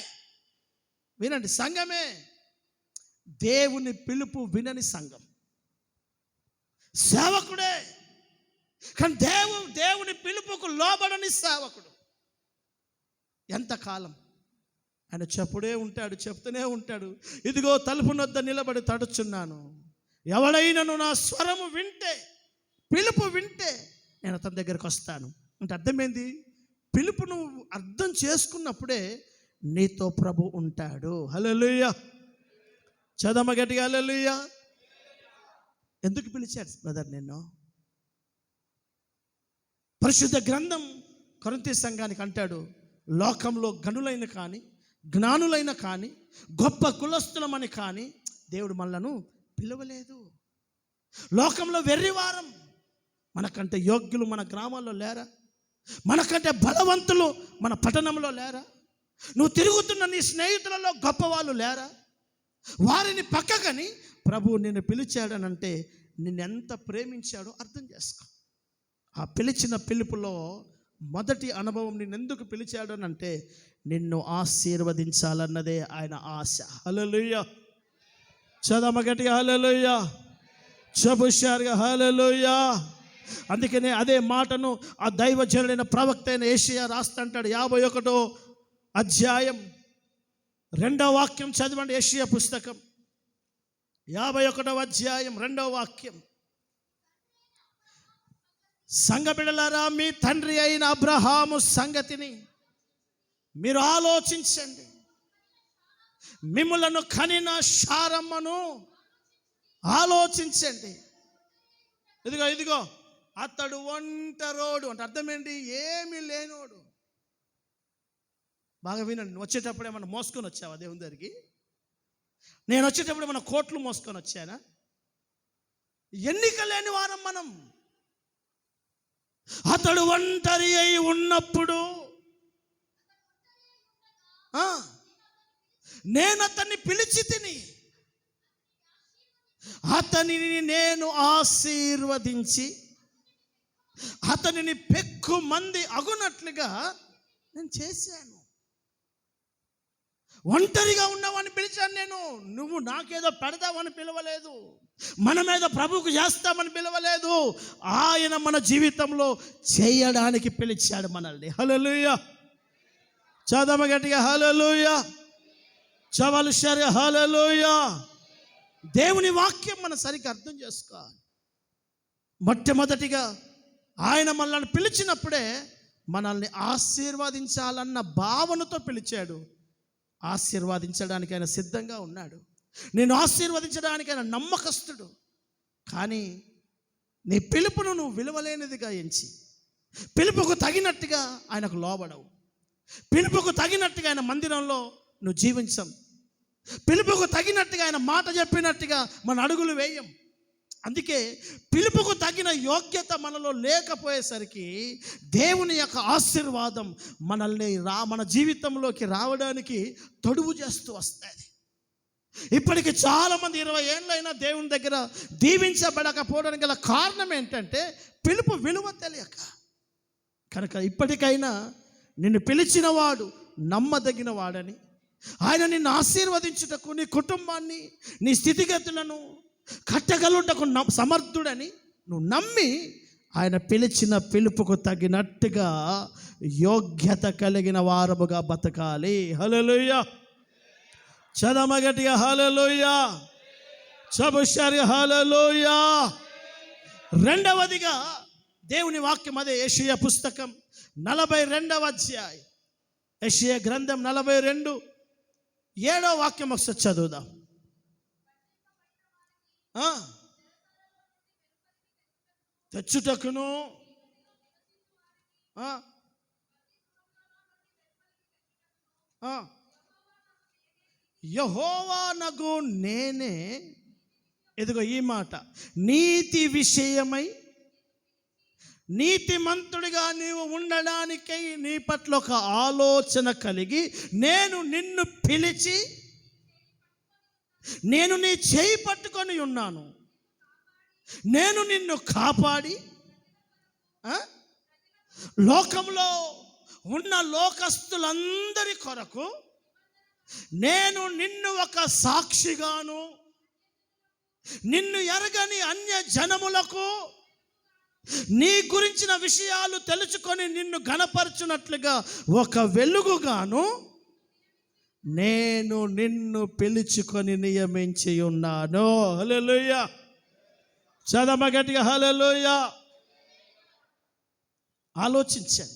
Speaker 1: వినండి, సంఘమే దేవుని పిలుపు వినని సంఘం. సేవకుడే కానీ దేవుని పిలుపుకు లోబడని సేవకుడు. ఎంతకాలం ఆయన చెప్తూనే ఉంటాడు, ఇదిగో తలుపు వద్ద నిలబడి తడుచున్నాను. ఎవడైనాను నా స్వరము వింటే, పిలుపు వింటే నేను అతని దగ్గరికి వస్తాను. అంటే అర్థమైంది, పిలుపును అర్థం చేసుకున్నప్పుడే నీతో ప్రభు ఉంటాడు. హల్లెలూయా. చదమ గట్టిగా హల్లెలూయా. ఎందుకు పిలిచాడు బ్రదర్ నిన్ను? పరిశుద్ధ గ్రంథం కొరింథీ సంఘానికి అంటాడు, లోకంలో గనులైన కానీ, జ్ఞానులైన కానీ, గొప్ప కులస్తులమని కానీ దేవుడు మనలను పిలవలేదు. లోకంలో వెర్రివారం, మనకంటే యోగ్యులు మన గ్రామాల్లో లేరా? మనకంటే బలవంతులు మన పట్టణంలో లేరా? నువ్వు తిరుగుతున్న నీ స్నేహితులలో గొప్పవాళ్ళు లేరా? వారిని పక్కకని ప్రభు నిన్ను పిలిచాడనంటే నిన్నెంత ప్రేమించాడో అర్థం చేసుకో. ఆ పిలిచిన పిలుపులో మొదటి అనుభవం నిన్నెందుకు పిలిచాడు అంటే నిన్ను ఆశీర్వదించాలన్నదే ఆయన ఆశ. హల్లెలూయా. చదమ గట్టిగా హల్లెలూయా. చెబుషారుగా హల్లెలూయా. అందుకనే అదే మాటను ఆ దైవజనుడైన ప్రవక్త అయిన యేషయా రాస్తాంటాడు. 51వ అధ్యాయం 2వ వాక్యం చదవండి. యేషయా పుస్తకం 51వ అధ్యాయం 2వ వాక్యం. సంఘ బిడ్డలారా, మీ తండ్రి అయిన అబ్రహాము సంగతిని మీరు ఆలోచించండి. మిమ్ములను కనిన శారమ్మను ఆలోచించండి. ఇదిగో అతడు ఒంటరోడు అంటే అర్థమేంటి? ఏమీ లేనోడు. బాగా వినండి. వచ్చేటప్పుడు ఏమన్నా మోసుకొని వచ్చావా దేవుని దగ్గరికి? నేను వచ్చేటప్పుడు ఏమన్నా కోట్లు మోసుకొని వచ్చానా? ఎన్నిక లేని వారం మనం. అతడు ఒంటరి అయి ఉన్నప్పుడు నేను అతన్ని పిలిచి తిని అతనిని నేను ఆశీర్వదించి అతనిని పెక్కు మంది అగునట్లుగా నేను చేశాను. ఒంటరిగా ఉన్నావని పిలిచాను నేను. నువ్వు నాకేదో పెడతావని పిలవలేదు. మన మీద ప్రభువుకు చేస్తామని పిలవలేదు. ఆయన మన జీవితంలో చేయడానికి పిలిచాడు మనల్ని. హల్లెలూయా. చదమ గట్టిగా హల్లెలూయా. చవలుషారుగా హల్లెలూయా. దేవుని వాక్యం మనం సరిగ్గా అర్థం చేసుకోవాలి. మొట్టమొదటిగా ఆయన మనల్ని పిలిచినప్పుడే మనల్ని ఆశీర్వదించాలన్న భావనతో పిలిచాడు. ఆశీర్వదించడానికి ఆయన సిద్ధంగా ఉన్నాడు. నేను ఆశీర్వదించడానికి ఆయన నమ్మకస్తుడు. కానీ నీ పిలుపును నువ్వు విలువలేనిదిగా ఎంచి, పిలుపుకు తగినట్టుగా ఆయనకు లోబడవు, పిలుపుకు తగినట్టుగా ఆయన మందిరంలో నువ్వు జీవించం, పిలుపుకు తగినట్టుగా ఆయన మాట చెప్పినట్టుగా మన అడుగులు వేయం. అందుకే పిలుపుకు తగిన యోగ్యత మనలో లేకపోయేసరికి దేవుని యొక్క ఆశీర్వాదం మనల్ని మన జీవితంలోకి రావడానికి తొడుగు చేస్తూ వస్తుంది. ఇప్పటికి చాలామంది 20 ఏళ్ళైనా దేవుని దగ్గర దీవించబడకపోవడానికి గల కారణం ఏంటంటే పిలుపు విలువ తెలియక. కనుక ఇప్పటికైనా నిన్ను పిలిచిన వాడు నమ్మదగిన వాడని, ఆయన నిన్ను ఆశీర్వదించుటకు, నీ కుటుంబాన్ని, నీ స్థితిగతులను కట్టగలుగుటకు సమర్థుడని నువ్వు నమ్మి ఆయన పిలిచిన పిలుపుకు తగినట్టుగా యోగ్యత కలిగిన వారముగా బతకాలి. హల్లెలూయా. చదమగటిగా హల్లెలూయా. చబుషారుగా హల్లెలూయా. రెండవదిగా దేవుని వాక్యం అదే యెషయా పుస్తకం 42వ అధ్యాయం. యెషయా గ్రంథం 42 7వ వాక్యం ఒకసారి చదువుదాం. ఆ, తెచ్చుటకును ఆ, ఆ, యెహోవానగు నేనే, ఇదిగో ఈ మాట, నీతి విషయమై నీతిమంతుడిగా నీవు ఉండడానికై నీ పట్ల ఒక ఆలోచన కలిగి నేను నిన్ను పిలిచి నేను నీ చేయి పట్టుకొని ఉన్నాను. నేను నిన్ను కాపాడి లోకంలో ఉన్న లోకస్తులందరి కొరకు నేను నిన్ను ఒక సాక్షిగాను, నిన్ను ఎరగని అన్య జనములకు నీ గురించిన విషయాలు తెలుసుకొని నిన్ను ఘనపరచునట్లుగా ఒక వెలుగుగాను నేను నిన్ను పిలుచుకొని నియమించి ఉన్నాను. హల్లెలూయా. చదవ గట్టిగా హల్లెలూయా. ఆలోచించాను.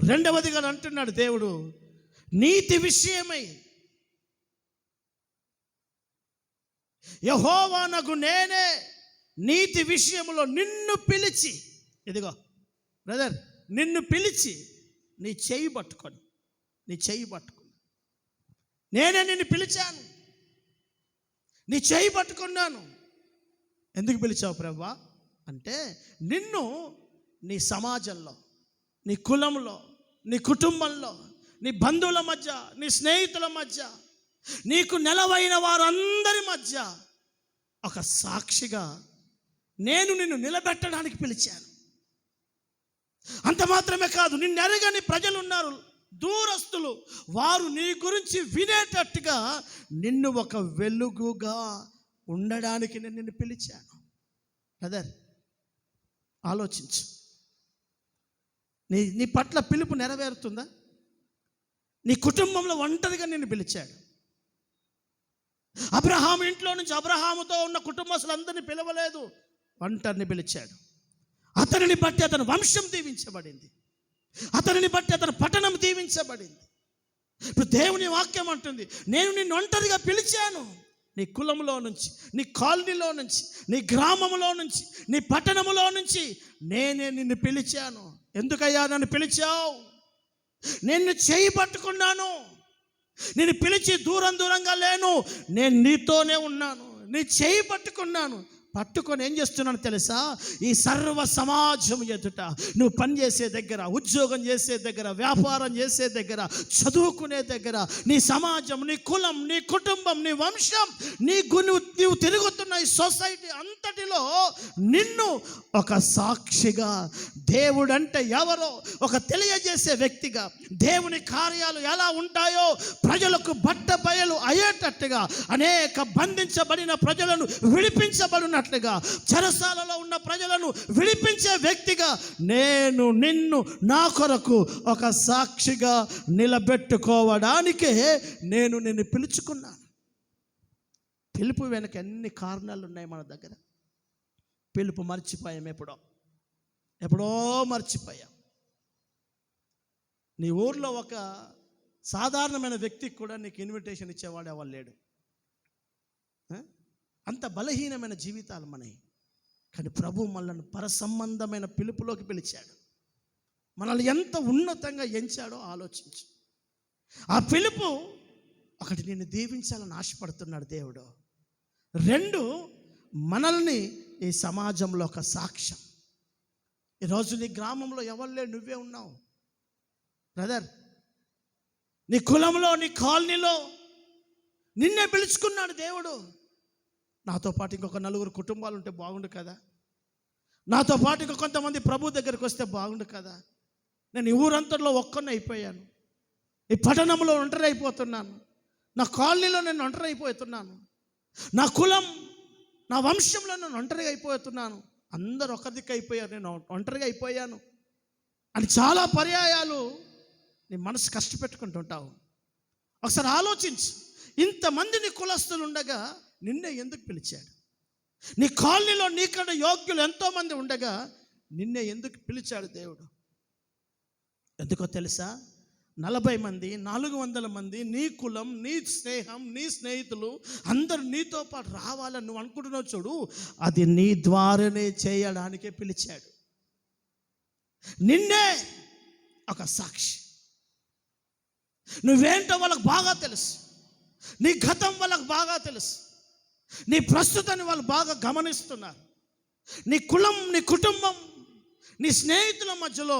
Speaker 1: రెండవదిగా అంటున్నాడు దేవుడు, నీతి విషయమై యెహోవానగు నేనే నీతి విషయంలో నిన్ను పిలిచి, ఇదిగో బ్రదర్, నిన్ను పిలిచి నీ చేయి పట్టుకొని, నేనే నిన్ను పిలిచాను, నీ చేయి పట్టుకున్నాను. ఎందుకు పిలిచావు ప్రభువా అంటే, నిన్ను నీ సమాజంలో, నీ కులంలో, నీ కుటుంబంలో, నీ బంధువుల మధ్య, నీ స్నేహితుల మధ్య, నీకు నెలవైన వారందరి మధ్య ఒక సాక్షిగా నేను నిన్ను నిలబెట్టడానికి పిలిచాను. అంత మాత్రమే కాదు, నిన్ను ఎరగని ప్రజలు ఉన్నారు, దూరస్తులు, వారు నీ గురించి వినేటట్టుగా నిన్ను ఒక వెలుగుగా ఉండడానికి నేను నిన్ను పిలిచాను. బ్రదర్ ఆలోచించు, నీ పట్ల పిలుపు నెరవేరుతుందా? నీ కుటుంబంలో ఒంటరిగా నిన్ను పిలిచాడు. అబ్రహాం ఇంట్లో నుంచి అబ్రహాముతో ఉన్న కుటుంబస్తులందరినీ పిలవలేదు, ఒంటరిని పిలిచాడు. అతనిని బట్టి అతని వంశం దీవించబడింది, అతనిని బట్టి అతని పట్టణం దీవించబడింది. ఇప్పుడు దేవుని వాక్యం అంటుంది, నేను నిన్ను ఒంటరిగా పిలిచాను. నీ కులంలో నుంచి, నీ కాలనీలో నుంచి, నీ గ్రామంలో నుంచి, నీ పట్టణంలో నుంచి నేనే నిన్ను పిలిచాను. ఎందుకయ్యా నన్ను పిలిచావు? నిన్ను చేయి పట్టుకున్నాను. నేను పిలిచి దూరంగా లేను, నేను నీతోనే ఉన్నాను. నీ చేయి పట్టుకున్నాను. పట్టుకొని ఏం చేస్తున్నాను తెలుసా? ఈ సర్వ సమాజం ఎదుట, నువ్వు పనిచేసే దగ్గర, ఉద్యోగం చేసే దగ్గర, వ్యాపారం చేసే దగ్గర, చదువుకునే దగ్గర, నీ సమాజం, నీ కులం, నీ కుటుంబం, నీ వంశం, నీవు తిరుగుతున్న ఈ సొసైటీ అంతటిలో నిన్ను ఒక సాక్షిగా, దేవుడు అంటే ఎవరో ఒక తెలియజేసే వ్యక్తిగా, దేవుని కార్యాలు ఎలా ఉంటాయో ప్రజలకు బట్ట బయలు అయ్యేటట్టుగా, అనేక బంధించబడిన ప్రజలను విడిపించబడిన, చెరసాలలో ఉన్న ప్రజలను విడిపించే వ్యక్తిగా నేను నిన్ను నా కొరకు ఒక సాక్షిగా నిలబెట్టుకోవడానికే నేను నిన్ను పిలుచుకున్నాను. పిలుపు వెనక ఎన్ని కారణాలు ఉన్నాయి మన దగ్గర. పిలుపు మర్చిపోయాం, ఎప్పుడో మర్చిపోయాం. నీ ఊర్లో ఒక సాధారణమైన వ్యక్తికి కూడా నీకు ఇన్విటేషన్ ఇచ్చేవాడు ఎవరు లేడు. అంత బలహీనమైన జీవితాలు మనవి. కానీ ప్రభు మనల్ని పరసంబంధమైన పిలుపులోకి పిలిచాడు. మనల్ని ఎంత ఉన్నతంగా ఎంచాడో ఆలోచించు. ఆ పిలుపు ఒకటి, నిన్ను దీవించాలని ఆశపడుతున్నాడు దేవుడు. 2, మనల్ని ఈ సమాజంలో ఒక సాక్ష్యం. ఈరోజు నీ గ్రామంలో ఎవరు నువ్వే ఉన్నావు బ్రదర్. నీ కులంలో, నీ కాలనీలో నిన్నే పిలుచుకున్నాడు దేవుడు. నాతో పాటు ఇంకొక 4 కుటుంబాలు ఉంటే బాగుండు కదా, నాతో పాటు ఇంకొక కొంతమంది ప్రభు దగ్గరికి వస్తే బాగుండు కదా. నేను ఈ ఊరంతట్లో ఒక్కనే అయిపోయాను, ఈ పట్టణంలో ఒంటరి అయిపోతున్నాను, నా కాలనీలో నేను ఒంటరి అయిపోతున్నాను, నా కులం, నా వంశంలో నేను ఒంటరిగా అయిపోతున్నాను, అందరు ఒక దిక్కు అయిపోయారు, నేను ఒంటరిగా అయిపోయాను అని చాలా పర్యాయాలు నీ మనసు కష్టపెట్టుకుంటుంటావు. ఒకసారి ఆలోచించు, ఇంతమంది నీ కులస్తులు ఉండగా నిన్నే ఎందుకు పిలిచాడు? నీ కాలనీలో నీకన్నా యోగ్యులు ఎంతోమంది ఉండగా నిన్నే ఎందుకు పిలిచాడు దేవుడు? ఎందుకో తెలుసా? 40 మంది, 400 మంది, నీ కులం, నీ స్నేహం, నీ స్నేహితులు అందరూ నీతో పాటు రావాలని నువ్వు అనుకుంటున్నావు చూడు, అది నీ ద్వారానే చేయడానికే పిలిచాడు. నిన్నే ఒక సాక్షి. నువ్వేంటో వాళ్ళకు బాగా తెలుసు, నీ గతం వాళ్ళకు బాగా తెలుసు, నీ ప్రస్తుతాన్ని వాళ్ళు బాగా గమనిస్తున్నారు. నీ కులం, నీ కుటుంబం, నీ స్నేహితుల మధ్యలో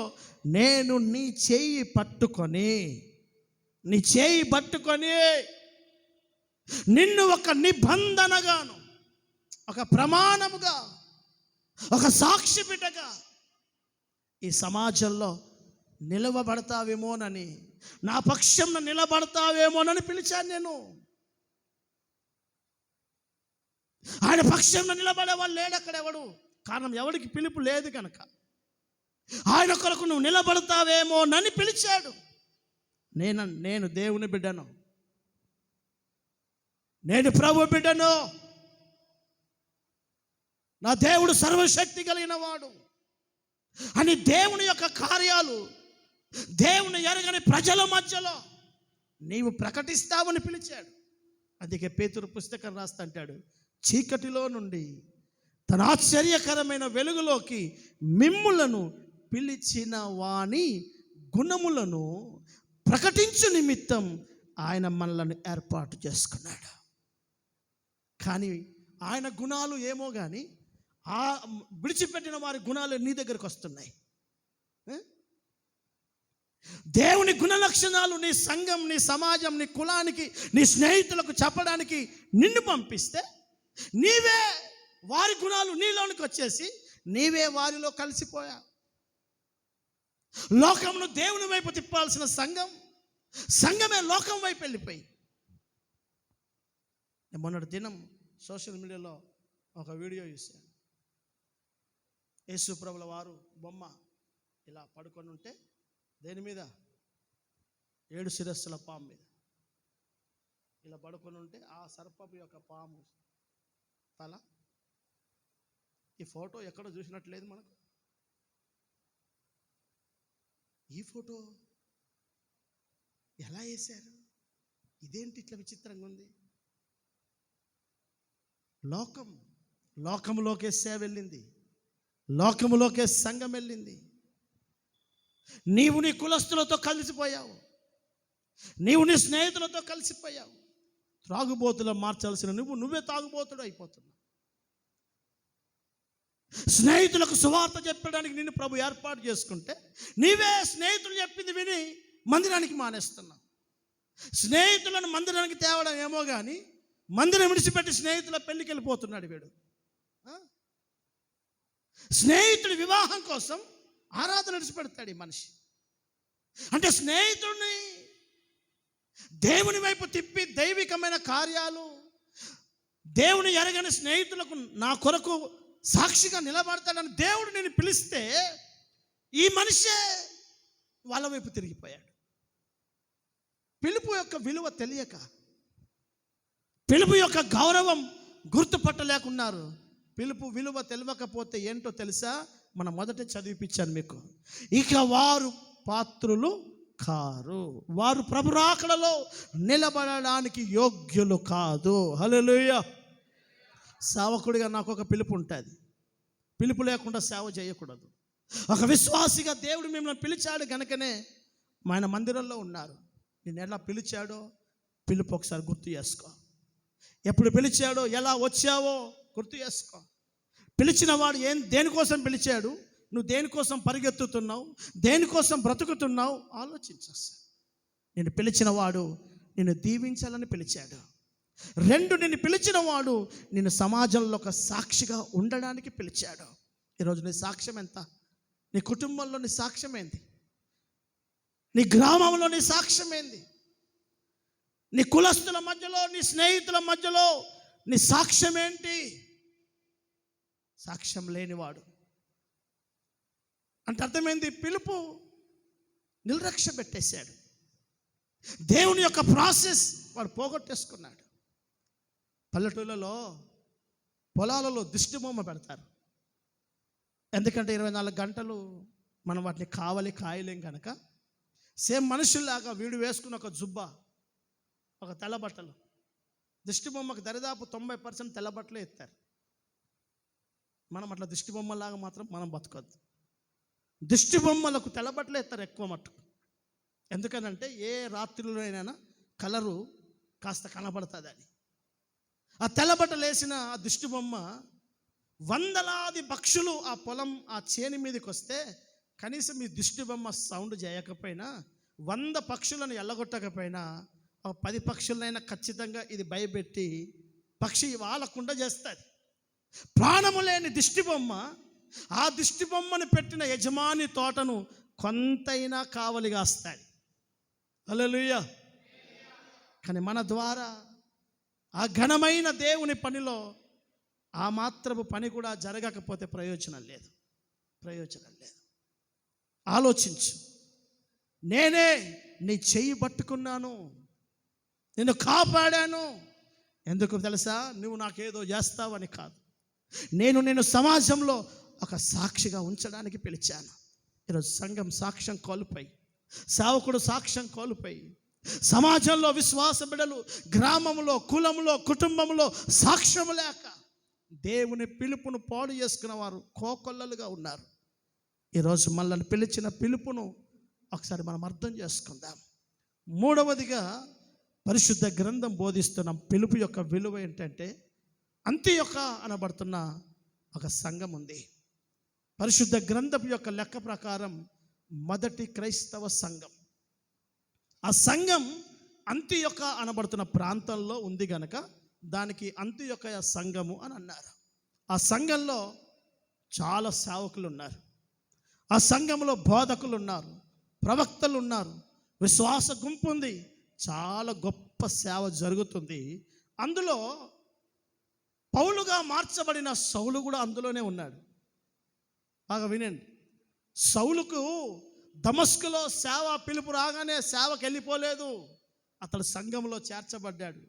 Speaker 1: నేను నీ చేయి పట్టుకొని నిన్ను ఒక నిబంధనగాను, ఒక ప్రమాణముగా, ఒక సాక్షి బిడ్డగా ఈ సమాజంలో నిలవబడతావేమోనని, నా పక్షంలో నిలబడతావేమోనని పిలిచాను నేను. ఆయన పక్షంలో నిలబడేవాళ్ళు లేడు అక్కడ ఎవడు. కారణం, ఎవడికి పిలుపు లేదు కనుక. ఆయన కొరకు నువ్వు నిలబడతావేమోనని పిలిచాడు. నేను దేవుని బిడ్డను, నేను ప్రభు బిడ్డను. నా దేవుడు సర్వశక్తి కలిగిన వాడు అని దేవుని యొక్క కార్యాలు దేవుని ఎరగని ప్రజల మధ్యలో నీవు ప్రకటిస్తావని పిలిచాడు. అందుకే పేతురు పుస్తకం రాస్తా అంటాడు, చీకటిలో నుండి తన ఆశ్చర్యకరమైన వెలుగులోకి మిమ్ములను పిలిచిన వాని గుణములను ప్రకటించు నిమిత్తం ఆయన మనలను ఏర్పాటు చేసుకున్నాడు. కానీ ఆయన గుణాలు ఏమో కానీ ఆ విడిచిపెట్టిన వారి గుణాలు నీ దగ్గరకు వస్తున్నాయి. దేవుని గుణ లక్షణాలు నీ సంఘం, నీ సమాజం, నీ కులానికి, నీ స్నేహితులకు చెప్పడానికి నిన్ను పంపిస్తే నీవే వారి గుణాలు నీలోనికి వచ్చేసి నీవే వారిలో కలిసిపోయావు. లోకమును దేవుని వైపు తిప్పాల్సిన సంఘమే లోకం వైపు వెళ్ళిపోయి. మొన్నటి దినం సోషల్ మీడియాలో ఒక వీడియో చూశాను. యేసు ప్రభుల వారు బొమ్మ ఇలా పడుకొని ఉంటే, దేని మీద? 7 శిరస్సుల పాము మీద ఇలా పడుకొని ఉంటే, ఆ సర్పపు యొక్క పాము తల. ఈ ఫోటో ఎక్కడో చూసినట్లేదు మనకు. ఈ ఫోటో ఎలా వేశారు? ఇదేంటి ఇట్లా విచిత్రంగా ఉంది? లోకములోకే సేవ వెళ్ళింది, లోకములోకే సంఘం వెళ్ళింది. నీవు నీ కులస్తులతో కలిసిపోయావు, నీవు నీ స్నేహితులతో కలిసిపోయావు. త్రాగుబోతులో మార్చాల్సిన నువ్వే తాగుబోతుడు అయిపోతున్నావు. స్నేహితులకు సువార్త చెప్పడానికి నిన్ను ప్రభు ఏర్పాటు చేసుకుంటే నీవే స్నేహితులు చెప్పింది విని మందిరానికి మానేస్తున్నావు. స్నేహితులను మందిరానికి తేవడం ఏమో కానీ మందిరం విడిచిపెట్టి స్నేహితుల పెళ్ళికి వెళ్ళిపోతున్నాడు వీడు. స్నేహితుడి వివాహం కోసం ఆరాధన విడిచిపెడతాడు ఈ మనిషి. అంటే స్నేహితుడిని దేవుని వైపు తిప్పి దైవికమైన కార్యాలు, దేవుని ఎరగని స్నేహితులకు నా కొరకు సాక్షిగా నిలబడతాడని దేవుడు నేను పిలిస్తే ఈ మనిషే వాళ్ళ వైపు తిరిగిపోయాడు. పిలుపు యొక్క విలువ తెలియక, పిలుపు యొక్క గౌరవం గుర్తుపట్టలేకున్నారు. పిలుపు విలువ తెలియకపోతే ఏంటో తెలుసా? మనం మొదట చదివిపించాను మీకు. ఇక వారు పాత్రులు కారు, వారు ప్రభు రాకడలో నిలబడడానికి యోగ్యులు కాదు. హల్లెలూయా. సేవకుడిగా నాకు ఒక పిలుపు ఉంటుంది. పిలుపు లేకుండా సేవ చేయకూడదు. ఒక విశ్వాసిగా దేవుడు మిమ్మల్ని పిలిచాడు కనుకనే ఆయన మందిరంలో ఉన్నారు. నేను ఎలా పిలిచాడో పిలుపు ఒకసారి గుర్తు చేసుకో. ఎప్పుడు పిలిచాడో, ఎలా వచ్చావో గుర్తు చేసుకో. పిలిచిన వాడు దేనికోసం పిలిచాడు, నువ్వు దేనికోసం పరిగెత్తుతున్నావు, దేనికోసం బ్రతుకుతున్నావు ఆలోచించేస్తా. నేను పిలిచిన వాడు నిన్ను దీవించాలని పిలిచాడు. 2, నిన్ను పిలిచిన వాడు నిన్ను సమాజంలో ఒక సాక్షిగా ఉండడానికి పిలిచాడు. ఈరోజు నీ సాక్ష్యం ఎంత? నీ కుటుంబంలో నీ సాక్ష్యం ఏంది? నీ గ్రామంలో నీ సాక్ష్యం ఏంది? నీ కులస్తుల మధ్యలో, నీ స్నేహితుల మధ్యలో నీ సాక్ష్యం ఏంటి? సాక్ష్యం లేనివాడు అంటే అర్థమైంది, పిలుపు నిర్లక్ష్య పెట్టేశాడు. దేవుని యొక్క ప్రాసెస్ వాడు పోగొట్టేసుకున్నాడు. పల్లెటూళ్ళలో పొలాలలో దిష్టి బొమ్మ పెడతారు. ఎందుకంటే 24 గంటలు మనం వాటిని కాయలేం కనుక సేమ్ మనుషుల్లాగా వీడు వేసుకున్న ఒక జుబ్బా, ఒక తెల్ల బట్టలు. దిష్టి బొమ్మకు దరిదాపు 90% తెల్ల బట్టలే ఎత్తారు. మనం అట్లా దిష్టి బొమ్మలాగా మాత్రం మనం బతకొద్దు. దిష్టి బొమ్మలకు తెల్ల బట్టలే ఎత్తారు ఎక్కువ మట్టుకు. ఎందుకనంటే ఏ రాత్రిలోనైనా కలరు కాస్త కనబడుతుంది అని. ఆ తెల్ల బట్టలు వేసిన ఆ దిష్టి బొమ్మ వందలాది పక్షులు ఆ పొలం ఆ చేని మీదకి వస్తే కనీసం ఈ దిష్టి బొమ్మ సౌండ్ చేయకపోయినా, 100 పక్షులను ఎల్లగొట్టకపోయినా 10 పక్షులనైనా ఖచ్చితంగా ఇది భయపెట్టి పక్షి వాలకుండా చేస్తుంది. ప్రాణము లేని దిష్టి బొమ్మ ఆ దిష్టి బొమ్మను పెట్టిన యజమాని తోటను కొంతైనా కావలిగా వస్తాయి. హల్లెలూయా. కానీ మన ద్వారా ఆ ఘనమైన దేవుని పనిలో ఆ మాత్రపు పని కూడా జరగకపోతే ప్రయోజనం లేదు. ఆలోచించు. నేనే నీ చెయ్యి పట్టుకున్నాను, నిన్ను కాపాడాను. ఎందుకు తెలుసా? నువ్వు నాకేదో చేస్తావని కాదు, నేను సమాజంలో ఒక సాక్షిగా ఉంచడానికి పిలిచాను. ఈరోజు సంఘం సాక్ష్యం కోల్పోయి, సేవకుడు సాక్ష్యం కోల్పోయి, సమాజంలో విశ్వాస బిడ్డలు గ్రామంలో, కులంలో, కుటుంబంలో సాక్ష్యం లేక దేవుని పిలుపును పాడు చేసుకున్న వారు కోకొల్లలుగా ఉన్నారు. ఈరోజు మనల్ని పిలిచిన పిలుపును ఒకసారి మనం అర్థం చేసుకుందాం. మూడవదిగా పరిశుద్ధ గ్రంథం బోధిస్తున్న పిలుపు యొక్క విలువ ఏంటంటే, అంత్యొక అనబడుతున్న ఒక సంఘం ఉంది. పరిశుద్ధ గ్రంథం యొక్క లెక్క ప్రకారం మొదటి క్రైస్తవ సంఘం. ఆ సంఘం అంత్యొక అనబడుతున్న ప్రాంతంలో ఉంది గనక దానికి అంత్యొక సంఘము అని అన్నారు. ఆ సంఘంలో చాలా సేవకులు ఉన్నారు. ఆ సంఘంలో బోధకులు ఉన్నారు, ప్రవక్తలు ఉన్నారు, విశ్వాస గుంపు ఉంది. చాలా గొప్ప సేవ జరుగుతుంది. అందులో పౌలుగా మార్చబడిన సౌలు కూడా అందులోనే ఉన్నాడు. బాగా వినండి. సౌలుకు దమస్కులో సేవ పిలుపు రాగానే సేవకు వెళ్ళిపోలేదు. అతడు సంఘంలో చేర్చబడ్డాడు.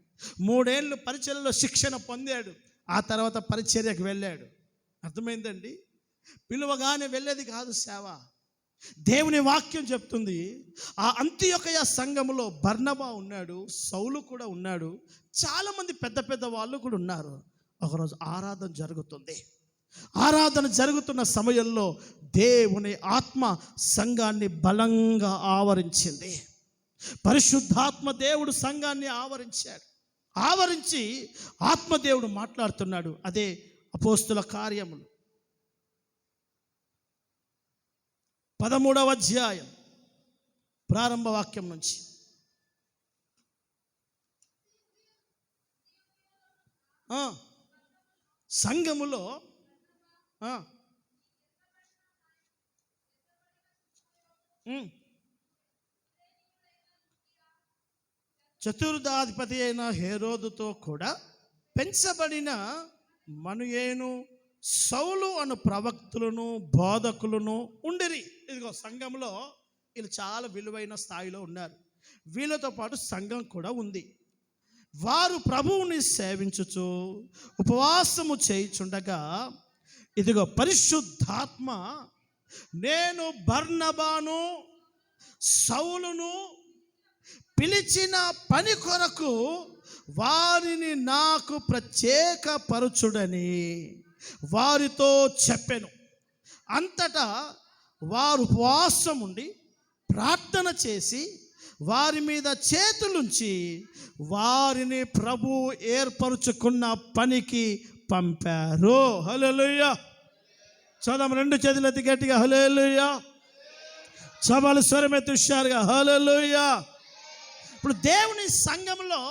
Speaker 1: 3 ఏళ్ళు పరిచర్యలో శిక్షణ పొందాడు. ఆ తర్వాత పరిచర్యకు వెళ్ళాడు. అర్థమైందండి? పిలువగానే వెళ్ళేది కాదు సేవ. దేవుని వాక్యం చెప్తుంది, ఆ అంత్యొకయ సంఘములో బర్నబా ఉన్నాడు, సౌలు కూడా ఉన్నాడు, చాలామంది పెద్ద పెద్ద వాళ్ళు కూడా ఉన్నారు. ఒకరోజు ఆరాధన జరుగుతుంది. ఆరాధన జరుగుతున్న సమయంలో దేవుని ఆత్మ సంఘాన్ని బలంగా ఆవరించింది. పరిశుద్ధాత్మ దేవుడు సంఘాన్ని ఆవరించి ఆత్మదేవుడు మాట్లాడుతున్నాడు. అదే అపోస్తుల కార్యములు 13వ అధ్యాయం ప్రారంభ వాక్యం నుంచి. సంఘములో చతుర్థాధిపతి అయిన హేరోదుతో కూడా పెంచబడిన మనుయేను, సౌలు అను ప్రవక్తులను, బోధకులను ఉండిరి. ఇదిగో సంఘంలో వీళ్ళు చాలా విలువైన స్థాయిలో ఉన్నారు. వీళ్ళతో పాటు సంఘం కూడా ఉంది. వారు ప్రభువుని సేవించుచు ఉపవాసము చేయుచుండగా, ఇదిగో పరిశుద్ధాత్మ నేను బర్నబాను, సౌలును పిలిచిన పని కొరకు వారిని నాకు ప్రత్యేకపరచుడని వారితో చెప్పెను. అంతటా వారు ఉపవాసం ఉండి ప్రార్థన చేసి వారి మీద చేతులుంచి వారిని ప్రభు ఏర్పరచుకున్న పనికి పంపారు. హల్లెలూయా. చదవం 2 చేతులెత్తి గట్టిగా హల్లెలూయా. సభలు స్వరమెత్తి హుషారుగా హల్లెలూయా. ఇప్పుడు దేవుని సంఘంలో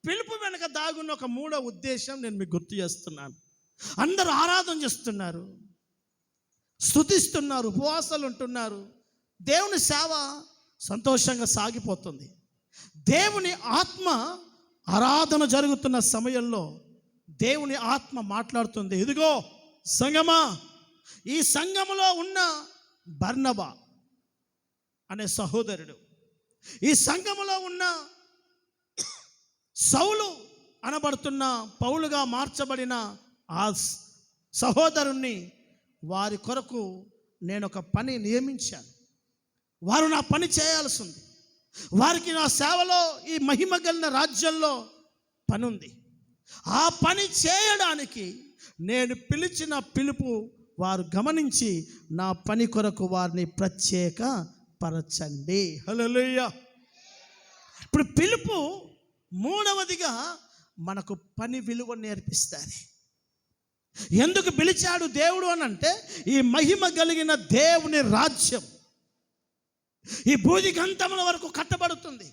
Speaker 1: పిలుపు వెనక దాగున్న ఒక 3వ ఉద్దేశం నేను మీకు గుర్తు చేస్తున్నాను. అందరూ ఆరాధన చేస్తున్నారు, స్తుతిస్తున్నారు, ఉపవాసాలు ఉంటున్నారు. దేవుని సేవ సంతోషంగా సాగిపోతుంది. దేవుని ఆత్మ ఆరాధన జరుగుతున్న సమయంలో దేవుని ఆత్మ మాట్లాడుతుంది. ఇదిగో సంగమా, ఈ సంఘములో ఉన్న బర్నబా అనే సహోదరుడు, ఈ సంఘములో ఉన్న సౌలు అనబడుతున్న పౌలుగా మార్చబడిన ఆ సహోదరుణ్ణి వారి కొరకు నేను ఒక పని నియమించాను. వారు నా పని చేయాల్సి ఉంది. వారికి నా సేవలో, ఈ మహిమ కలిగిన రాజ్యంలో పని ఉంది. ఆ పని చేయడానికి నేను పిలిచిన పిలుపు వారు గమనించి నా పని కొరకు వారిని ప్రత్యేక పరచండి. హల్లెలూయా. ఇప్పుడు పిలుపు మూడవదిగా మనకు పని విలువ నేర్పిస్తుంది. ఎందుకు పిలిచాడు దేవుడు అని అంటే, ఈ మహిమ కలిగిన దేవుని రాజ్యం ఈ భూదిగంతముల వరకు కట్టబడుతుంది.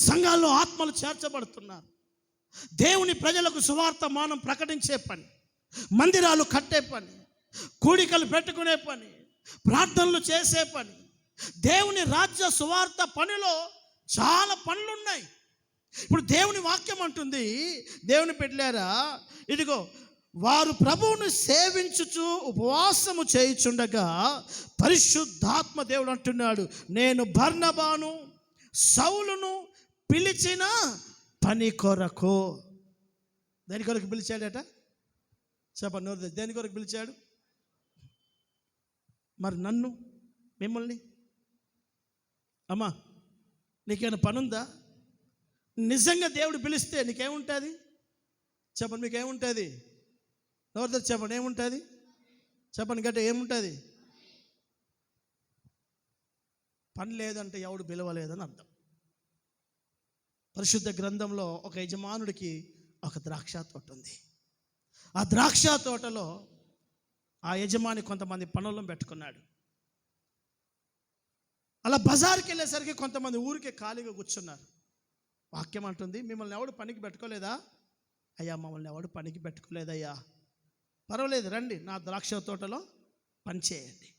Speaker 1: సంఘాల్లో ఆత్మలు చేర్చబడుతున్నారు. దేవుని ప్రజలకు సువార్త మానం ప్రకటించే పని, మందిరాలు కట్టే పని, కూడికలు పెట్టుకునే పని, ప్రార్థనలు చేసే పని, దేవుని రాజ్య సువార్త పనిలో చాలా పనులు ఉన్నాయి. ఇప్పుడు దేవుని వాక్యం అంటుంది, దేవుని పెట్టారా, ఇదిగో వారు ప్రభువును సేవించుచు ఉపవాసము చేయుచుండగా పరిశుద్ధాత్మ దేవుడు అంటున్నాడు, నేను బర్నబాను సౌలును పిలిచిన పని కొరకు. దేని కొరకు పిలిచాడట? చెప్పండి, దేని కొరకు పిలిచాడు? మరి నన్ను, మిమ్మల్ని, అమ్మా నీకేమైనా పని ఉందా? నిజంగా దేవుడు పిలిస్తే నీకేముంటుంది? చెప్పండి, మీకేముంటుంది? ఎవరితో చెప్పండి, ఏముంటుంది? చెప్పండి గట్ట, ఏముంటుంది? పని లేదంటే ఎవడు పిలవలేదని అర్థం. పరిశుద్ధ గ్రంథంలో ఒక యజమానుడికి ఒక ద్రాక్ష తోట ఉంది. ఆ ద్రాక్ష తోటలో ఆ యజమాని కొంతమంది పనులను పెట్టుకున్నాడు. అలా బజార్కి వెళ్ళేసరికి కొంతమంది ఊరికే ఖాళీగా కూర్చున్నారు. వాక్యం అంటుంది, మిమ్మల్ని ఎవడు పనికి పెట్టుకోలేదా? అయ్యా మమ్మల్ని ఎవడు పనికి పెట్టుకోలేదయ్యా. పర్వాలేదు, రండి నా ద్రాక్ష తోటలో పని చేయండి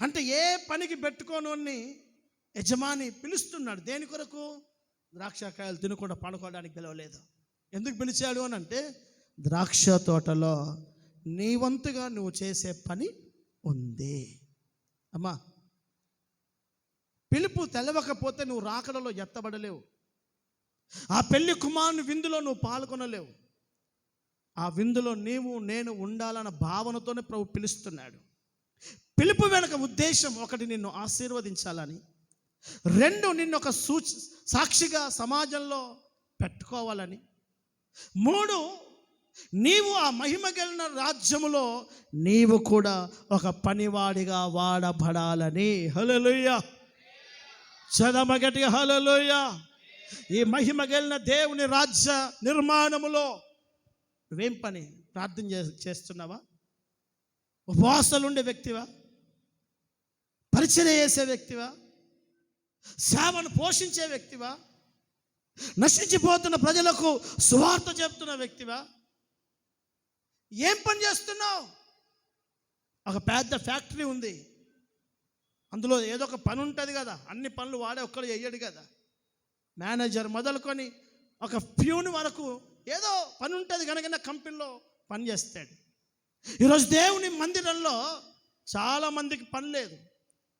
Speaker 1: అంటే, ఏ పనికి పెట్టుకోనోని యజమాని పిలుస్తున్నాడు. దేని కొరకు? ద్రాక్షకాయలు తినకుండా పండుకోవడానికి పిలవలేదు. ఎందుకు పిలిచాడు అని అంటే, ద్రాక్ష తోటలో నీ వంతుగా నువ్వు చేసే పని ఉంది. అమ్మా, పిలుపు తెలవకపోతే నువ్వు రాకడలో ఎత్తబడలేవు. ఆ పెళ్లి కుమారుని విందులో నువ్వు పాల్గొనలేవు. ఆ విందులో నీవు నేను ఉండాలన్న భావనతోనే ప్రభు పిలుస్తున్నాడు. పిలుపు వెనుక ఉద్దేశం, ఒకటి నిన్ను ఆశీర్వదించాలని, రెండు నిన్ను ఒక సాక్షిగా సమాజంలో పెట్టుకోవాలని, మూడు నీవు ఆ మహిమ కలిగిన రాజ్యములో నీవు కూడా ఒక పనివాడిగా వాడబడాలని. హల్లెలూయా. చదమగటిగా హల్లెలూయా. ఈ మహిమ కలిగిన దేవుని రాజ్య నిర్మాణములో నువ్వేం పని? ప్రార్థన చేస్తున్నావా? ఉపవాసాలు ఉండే వ్యక్తివా? పరిచర్య చేసే వ్యక్తివా? సేవను పోషించే వ్యక్తివా? నశించిపోతున్న ప్రజలకు సువార్త చెప్తున్న వ్యక్తివా? ఏం పని చేస్తున్నావు? ఒక పెద్ద ఫ్యాక్టరీ ఉంది, అందులో ఏదో ఒక పని ఉంటుంది కదా. అన్ని పనులు వాడే ఒక్కడు చెయ్యడు కదా. మేనేజర్ మొదలుకొని ఒక ప్యూన్ వరకు ఏదో పని ఉంటుంది కనుక కంపెనీలో పని చేస్తాడు. ఈరోజు దేవుని మందిరంలో చాలామందికి పని లేదు.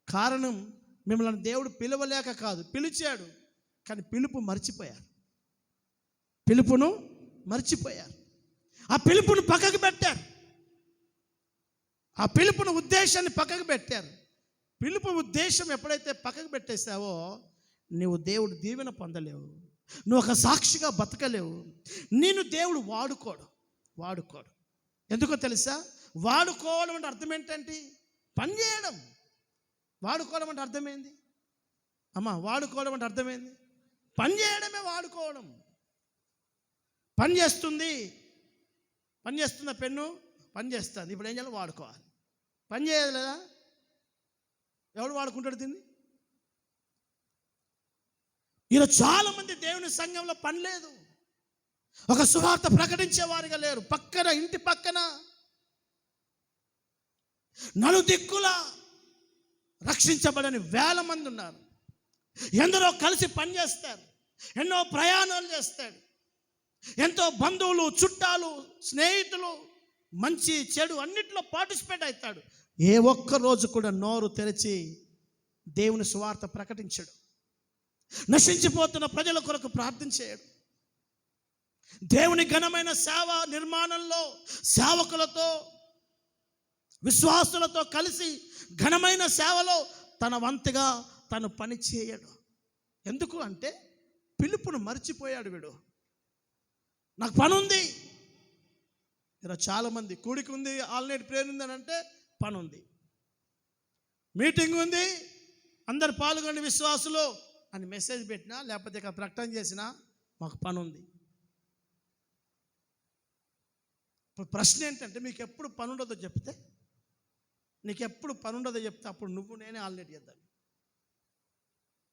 Speaker 1: కారణం, మిమ్మల్ని దేవుడు పిలవలేక కాదు, పిలిచాడు కానీ పిలుపు మర్చిపోయారు. పిలుపును మర్చిపోయారు. ఆ పిలుపును పక్కకు పెట్టారు. ఆ పిలుపును ఉద్దేశాన్ని పక్కకు పెట్టారు. పిలుపు ఉద్దేశం ఎప్పుడైతే పక్కకు పెట్టేశావో నువ్వు దేవుడు దీవెన పొందలేవు. నువ్వు ఒక సాక్షిగా బతకలేవు. నేను దేవుడు వాడుకోడు. ఎందుకో తెలుసా? వాడుకోవడం అంటే అర్థం ఏంటంటే పని చేయడం. వాడుకోవడం అంటే అర్థమైంది అమ్మా? వాడుకోవడం అంటే అర్థమైంది పని చేయడమే వాడుకోవడం. పని చేస్తున్న పెన్ను పని చేస్తుంది. ఇప్పుడు ఏం చేయాలి? వాడుకోవాలి. పని చేయాలి లేదా? ఎవడు వాడుకుంటాడు దీన్ని? ఈరోజు చాలామంది దేవుని సంఘంలో పని లేదు. ఒక సువార్త ప్రకటించే వారిగా లేరు. ఇంటి పక్కన నలుదిక్కుల రక్షించబడని వేల మంది ఉన్నారు. ఎందరో కలిసి పని చేస్తారు, ఎన్నో ప్రయాణాలు చేస్తాడు, ఎంతో బంధువులు, చుట్టాలు, స్నేహితులు, మంచి చెడు అన్నిట్లో పార్టిసిపేట్ అవుతాడు. ఏ ఒక్క రోజు కూడా నోరు తెరిచి దేవుని సువార్త ప్రకటించడు. నశించిపోతున్న ప్రజల కొరకు ప్రార్థన చేయడు. దేవుని ఘనమైన సేవ నిర్మాణంలో సేవకులతో విశ్వాసులతో కలిసి ఘనమైన సేవలో తన వంతుగా తను పని చేయడు. ఎందుకు అంటే పిలుపును మర్చిపోయాడు వీడు. నాకు పని ఉంది. ఇలా చాలామంది కూడికి ఉంది, ఆల్ నైట్ ప్రేయర్ ఉంది అని అంటే పని ఉంది, మీటింగ్ ఉంది, అందరు పాల్గొని విశ్వాసులు అని మెసేజ్ పెట్టినా లేకపోతే ఇక ప్రకటన చేసినా మాకు పని ఉంది. ఇప్పుడు ప్రశ్న ఏంటంటే, మీకు ఎప్పుడు పని ఉండదో చెప్తే, నీకు ఎప్పుడు పని ఉండదో చెప్తే అప్పుడు నువ్వు నేనే ఆల్రెడీ చేద్దాం.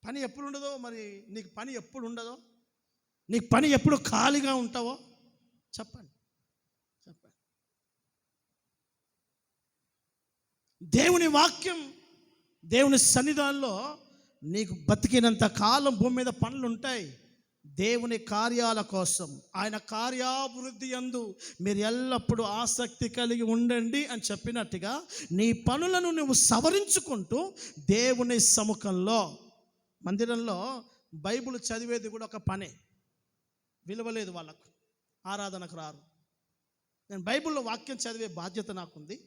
Speaker 1: పని ఎప్పుడు ఉండదో, మరి నీకు పని ఎప్పుడు ఉండదో, నీకు పని ఎప్పుడు ఖాళీగా ఉంటావో చెప్పండి. దేవుని వాక్యం, దేవుని సన్నిధానంలో నీకు బతికినంత కాలం భూమి మీద పనులు ఉంటాయి. దేవుని కార్యాల కోసం, ఆయన కార్యాభివృద్ధి యందు మీరు ఎల్లప్పుడూ ఆసక్తి కలిగి ఉండండి అని చెప్పినట్టుగా నీ పనులను నువ్వు సవరించుకుంటూ దేవుని సముఖంలో, మందిరంలో బైబిల్ చదివేది కూడా ఒక పనే. విలువలేదు వాళ్ళకు, ఆరాధనకు రారు. నేను బైబిల్లో వాక్యం చదివే బాధ్యత నాకుంది,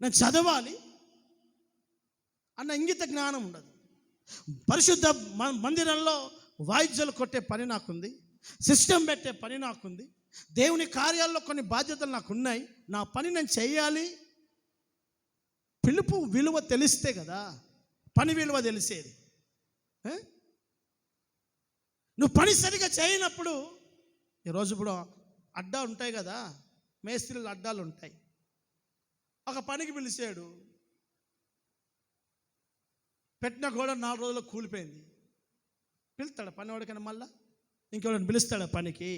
Speaker 1: నేను చదవాలి అన్న ఇంగిత జ్ఞానం ఉండదు. పరిశుద్ధ మందిరంలో వాయిద్యాలు కొట్టే పని నాకుంది, సిస్టమ్ పెట్టే పని నాకుంది, దేవుని కార్యాల్లో కొన్ని బాధ్యతలు నాకు ఉన్నాయి. నా పని నేను చేయాలి. పిలుపు విలువ తెలిస్తే కదా పని విలువ తెలిసేది. నువ్వు పని సరిగా చేయనప్పుడు, ఈరోజు ఇప్పుడు అడ్డా ఉంటాయి కదా, మేస్త్రీలు అడ్డాలు ఉంటాయి. ఒక పనికి పిలిచాడు, పెట్టిన గోడ 4 రోజుల్లో కూలిపోయింది. పిలుస్తాడు పనివాడికైనా, మళ్ళా ఇంకెవరైనా పిలుస్తాడు పనికి.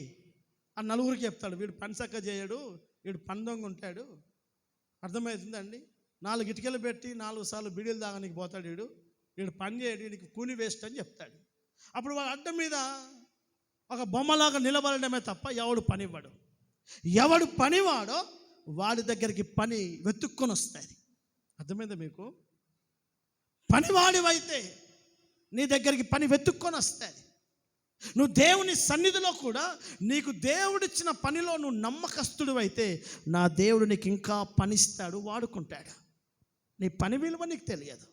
Speaker 1: ఆ నలుగురికి చెప్తాడు, వీడు పని చక్కగా చేయడు, వీడు పని దొంగ ఉంటాడు. అర్థమవుతుందండి? 4 ఇటుకలు పెట్టి 4 సార్లు బీడీలు తాగడానికి పోతాడు, వీడు పని చేయడు, వీడికి కూలి వేస్ట్ అని చెప్తాడు. అప్పుడు వాడు అడ్డం మీద ఒక బొమ్మలాగా నిలబడమే తప్ప ఎవడు పనివాడు, ఎవడు పనివాడో వాడి దగ్గరికి పని వెతుక్కొని వస్తాయి. అర్థమైందా మీకు? పనివాడివైతే నీ దగ్గరికి పని వెతుక్కొని వస్తాయి. నువ్వు దేవుని సన్నిధిలో కూడా నీకు దేవుడిచ్చిన పనిలో నువ్వు నమ్మకస్తుడు అయితే నా దేవుడు నీకు ఇంకా పనిస్తాడు, వాడుకుంటాడు. నీ పని విలువ నీకు తెలియదు.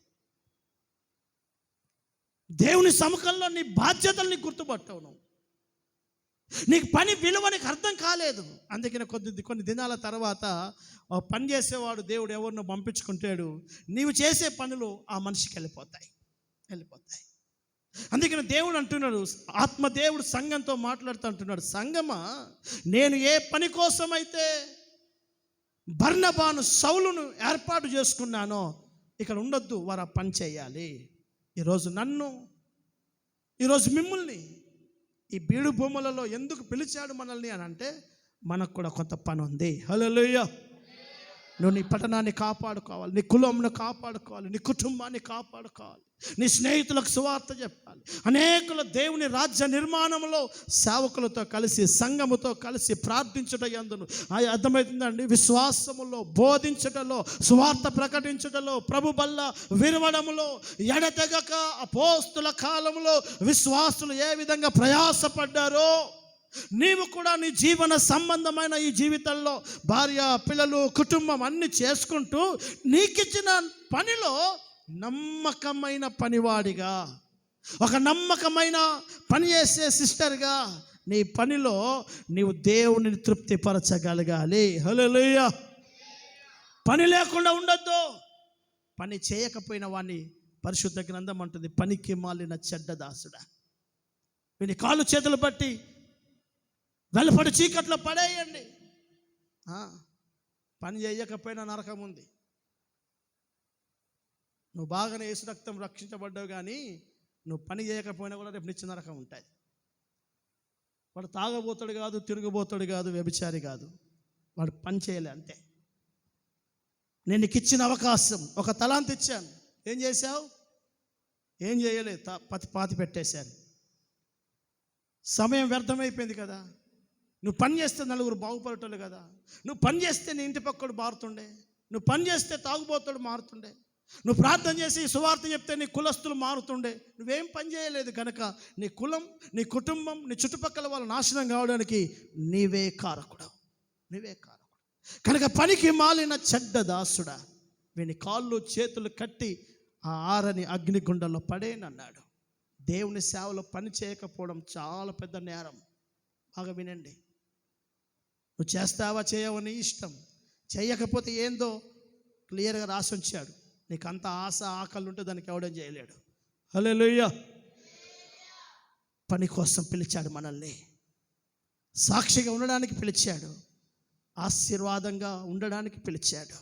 Speaker 1: దేవుని సముఖంలో నీ బాధ్యతల్ని గుర్తుపట్టవు. నువ్వు నీకు పని విలువ నీకు అర్థం కాలేదు. అందుకని కొన్ని దినాల తర్వాత పని చేసేవాడు దేవుడు ఎవరినో పంపించుకుంటాడు, నీవు చేసే పనులు ఆ మనిషికి వెళ్ళిపోతాయి. అందుకని దేవుడు అంటున్నాడు, ఆత్మదేవుడు సంఘంతో మాట్లాడుతూ అంటున్నాడు, సంఘమా, నేను ఏ పని కోసమైతే బర్నబాను సౌలును ఏర్పాటు చేసుకున్నానో ఇక్కడ ఉండొద్దు, వారు ఆ పని చేయాలి. ఈరోజు నన్ను, ఈరోజు మిమ్మల్ని ఈ బీడు భూములలో ఎందుకు పిలిచాడు మనల్ని అని అంటే, మనకు కూడా కొంత పని ఉంది. హల్లెలూయా. నువ్వు నీ పట్టణాన్ని కాపాడుకోవాలి, నీ కులంను కాపాడుకోవాలి, నీ కుటుంబాన్ని కాపాడుకోవాలి, నీ స్నేహితులకు సువార్త చెప్పాలి. అనేకుల దేవుని రాజ్య నిర్మాణంలో సేవకులతో కలిసి, సంఘముతో కలిసి ప్రార్థించుట యందును అర్థమవుతుందండి. విశ్వాసములో, బోధించుటలో, సువార్త ప్రకటించుటలో, ప్రభు బల్ల విరవడములో ఎడతెగక అపోస్తుల కాలంలో విశ్వాసులు ఏ విధంగా ప్రయాసపడ్డారో, నీవు కూడా నీ జీవన సంబంధమైన ఈ జీవితంలో భార్య, పిల్లలు, కుటుంబం అన్ని చేసుకుంటూ నీకిచ్చిన పనిలో నమ్మకమైన పనివాడిగా, ఒక నమ్మకమైన పని చేసే సిస్టర్గా నీ పనిలో నీవు దేవుని తృప్తిపరచగలగాలి. హల్లెలూయా. పని లేకుండా ఉండొద్దు. పని చేయకపోయిన వాడిని పరిశుద్ధ గ్రంథం అంటుంది, పనికి మాలిన చెడ్డ దాసుడా, వీని కాళ్ళు చేతులు పట్టి వెలుపడి చీకట్లో పడేయండి. పని చేయకపోయినా నరకం ఉంది. నువ్వు బాగానే యేసు రక్తం రక్షించబడ్డావు, కానీ నువ్వు పని చేయకపోయినా కూడా రేపు నిత్య నరకం ఉంటుంది. వాడు తాగబోతాడు కాదు, తిరుగుబోతాడు కాదు, వ్యభిచారి కాదు, వాడు పని చేయలే అంతే. నేను నీకు ఇచ్చిన అవకాశం, ఒక తలాంత్ ఇచ్చాను, ఏం చేశావు? ఏం చేయలేదు, పాతి పెట్టేశాను. సమయం వ్యర్థమైపోయింది కదా. నువ్వు పని చేస్తే నలుగురు బాగుపడటోళ్ళు కదా. నువ్వు పని చేస్తే నీ ఇంటి పక్కడు మారుతుండే, నువ్వు పని చేస్తే తాగుబోతాడు మారుతుండే, నువ్వు ప్రార్థన చేసి సువార్త చెప్తే నీ కులస్తులు మారుతుండే. నువ్వేం పని చేయలేదు కనుక నీ కులం, నీ కుటుంబం, నీ చుట్టుపక్కల వాళ్ళు నాశనం కావడానికి నీవే కారకుడు. కనుక పనికి మాలిన చెడ్డ దాసుడా, వీని కాళ్ళు చేతులు కట్టి ఆ ఆరని అగ్నిగుండంలో పడేనన్నాడు. దేవుని సేవలో పని చేయకపోవడం చాలా పెద్ద నేరం. బాగా వినండి. నువ్వు చేస్తావా చేయవా నీ ఇష్టం. చేయకపోతే ఏందో క్లియర్గా రాసి ఉంచాడు. నీకు అంత ఆశ ఆకలి ఉంటే దానికి ఎవడం చేయలేడు. హల్లెలూయా. పని కోసం పిలిచాడు మనల్ని, సాక్షిగా ఉండడానికి పిలిచాడు, ఆశీర్వాదంగా ఉండడానికి పిలిచాడు.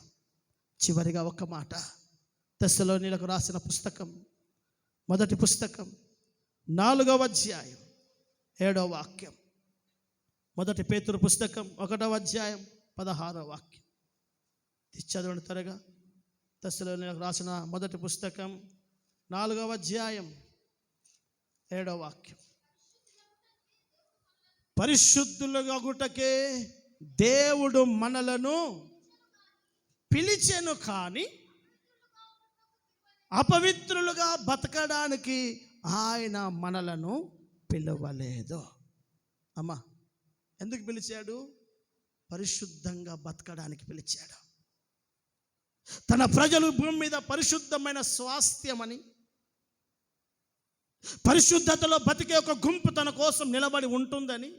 Speaker 1: చివరిగా ఒక మాట, తెస్సలోనీయులకు రాసిన పుస్తకం, మొదటి పుస్తకం 4వ అధ్యాయం 7వ వాక్యం. మొదటి పేతురు పుస్తకం 1వ అధ్యాయం 16వ వాక్యం. చదవండి త్వరగా. తెస్సలోనీయులకు రాసిన మొదటి పుస్తకం 4వ అధ్యాయం 7వ వాక్యం. పరిశుద్ధులుగాగుటకే దేవుడు మనలను పిలిచెను, కానీ అపవిత్రులుగా బతకడానికి ఆయన మనలను పిలవలేదు. అమ్మా, ఎందుకు పిలిచాడు? పరిశుద్ధంగా బతకడానికి పిలిచాడు. తన ప్రజలు భూమి మీద పరిశుద్ధమైన స్వాస్థ్యమని, పరిశుద్ధతలో బతికే ఒక గుంపు తన కోసం నిలబడి ఉంటుందని,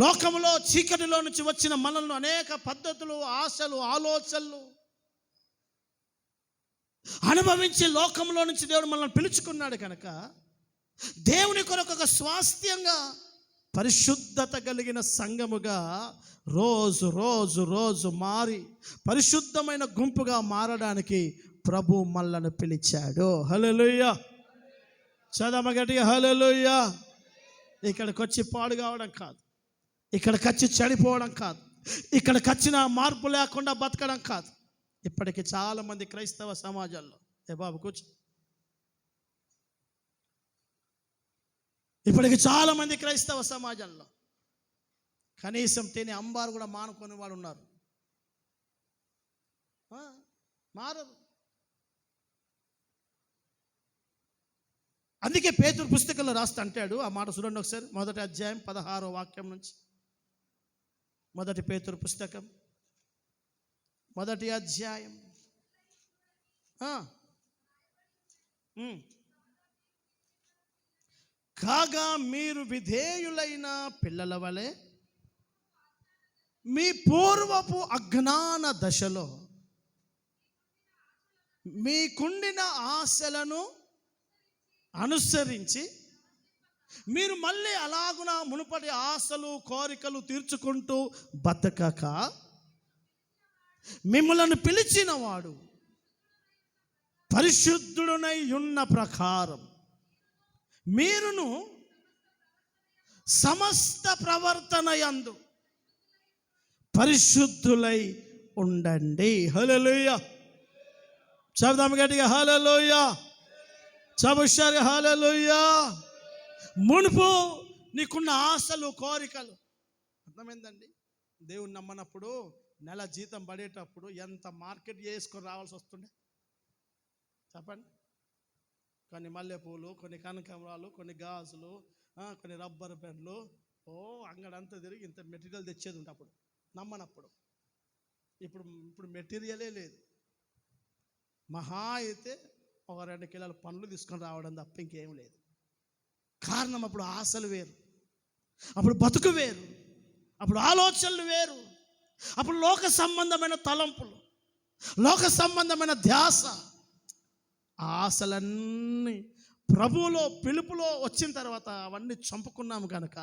Speaker 1: లోకంలో చీకటిలో నుంచి వచ్చిన మనల్ని అనేక పద్ధతులు, ఆశలు, ఆలోచనలు అనుభవించి లోకంలో నుంచి దేవుడు మనల్ని పిలుచుకున్నాడు. కనుక దేవుని కొరకు ఒక స్వాస్థ్యంగా పరిశుద్ధత కలిగిన సంఘముగా రోజు రోజు రోజు మారి పరిశుద్ధమైన గుంపుగా మారడానికి ప్రభు మనల్ని పిలిచాడు. హల్లెలూయా. చదవ గట్టిగా హల్లెలూయా. ఇక్కడికి వచ్చి పాడు కావడం కాదు, ఇక్కడికి వచ్చి చెడిపోవడం కాదు, ఇక్కడికి వచ్చిన మార్పు లేకుండా బతకడం కాదు. ఇప్పటికి చాలామంది క్రైస్తవ సమాజాల్లో, ఏ బాబు కూర్చో, ఇప్పటికి చాలామంది క్రైస్తవ సమాజంలో కనీసం తినే అంబారు కూడా మానుకునే వాడు ఉన్నారు. మారరు. అందుకే పేతురు పుస్తకంలో రాస్తా అంటాడు, ఆ మాట చూడండి ఒకసారి. మొదటి అధ్యాయం 16వ వాక్యం నుంచి. మొదటి పేతురు పుస్తకం మొదటి అధ్యాయం. కాగా మీరు విధేయులైన పిల్లల వలె మీ పూర్వపు అజ్ఞాన దశలో మీకుండిన ఆశలను అనుసరించి మీరు మళ్ళీ అలాగున మునుపటి ఆశలు కోరికలు తీర్చుకుంటూ బతకక, మిమ్మలను పిలిచిన వాడు పరిశుద్ధుడునై ఉన్న ప్రకారం మీరును సమస్త ప్రవర్తన యందు పరిశుద్ధులై ఉండండి. హల్లెలూయా. చెప్దాం గట్టిగా హల్లెలూయా. చబుషారి హల్లెలూయా. మునుపు నీకున్న ఆశలు కోరికలు, అర్థమైందండి? దేవుని నమ్మనప్పుడు నెల జీతం పడేటప్పుడు ఎంత మార్కెట్ చేసుకొని రావాల్సి వస్తుండే చెప్పండి. కొన్ని మల్లెపూలు, కొన్ని కనకాంబరాలు, కొన్ని గాజులు, కొన్ని రబ్బర్ పెన్లు, అంగడంతా తిరిగి ఇంత మెటీరియల్ తెచ్చేది ఉంటే అప్పుడు నమ్మనప్పుడు. ఇప్పుడు మెటీరియలే లేదు. మహా అయితే ఒక 2 కిలోల పండ్లు తీసుకొని రావడం తప్ప ఇంకేం లేదు. కారణం అప్పుడు ఆశలు వేరు, అప్పుడు బతుకు వేరు, అప్పుడు ఆలోచనలు వేరు, అప్పుడు లోక సంబంధమైన తలంపులు, లోక సంబంధమైన ధ్యాస. ఆశలన్నీ ప్రభువులో పిలుపులో వచ్చిన తర్వాత అవన్నీ చంపుకున్నాము కనుక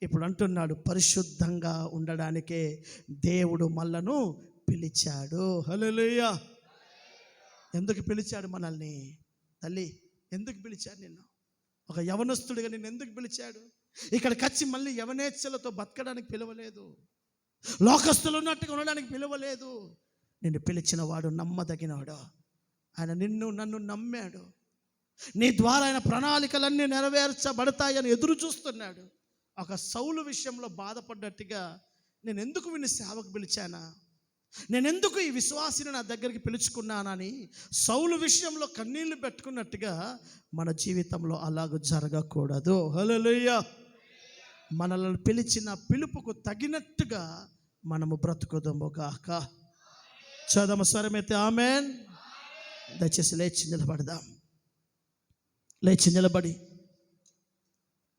Speaker 1: ఇప్పుడు అంటున్నాడు, పరిశుద్ధంగా ఉండడానికే దేవుడు మనలను పిలిచాడు. హల్లెలూయా. ఎందుకు పిలిచాడు మనల్ని? తల్లి, ఎందుకు పిలిచాడు నిన్ను? ఒక యవనస్తుడిగా నిన్ను ఎందుకు పిలిచాడు? ఇక్కడికి వచ్చి మళ్ళీ యవనేచ్ఛలతో బతకడానికి పిలవలేదు, లోకస్తులు ఉన్నట్టుగా ఉండడానికి పిలవలేదు. నిన్ను పిలిచిన వాడు నమ్మదగినవాడు. ఆయన నన్ను నమ్మాడు. నీ ద్వారా ఆయన ప్రణాళికలన్నీ నెరవేర్చబడతాయని ఎదురు చూస్తున్నాడు. ఒక సౌలు విషయంలో బాధపడ్డట్టుగా నేను ఎందుకు వీడిని సేవకు పిలిచానా, నేను ఎందుకు ఈ విశ్వాసిని నా దగ్గరికి పిలుచుకున్నానని సౌలు విషయంలో కన్నీళ్లు పెట్టుకున్నట్టుగా మన జీవితంలో అలాగ జరగకూడదు. హల్లెలూయా. మనల్ని పిలిచిన పిలుపుకు తగినట్టుగా మనము బ్రతుకుదాము గాక. చదమ స్వరమైతే ఆమెన్. దయచేసి లేచి నిలబడదాం. లేచి నిలబడి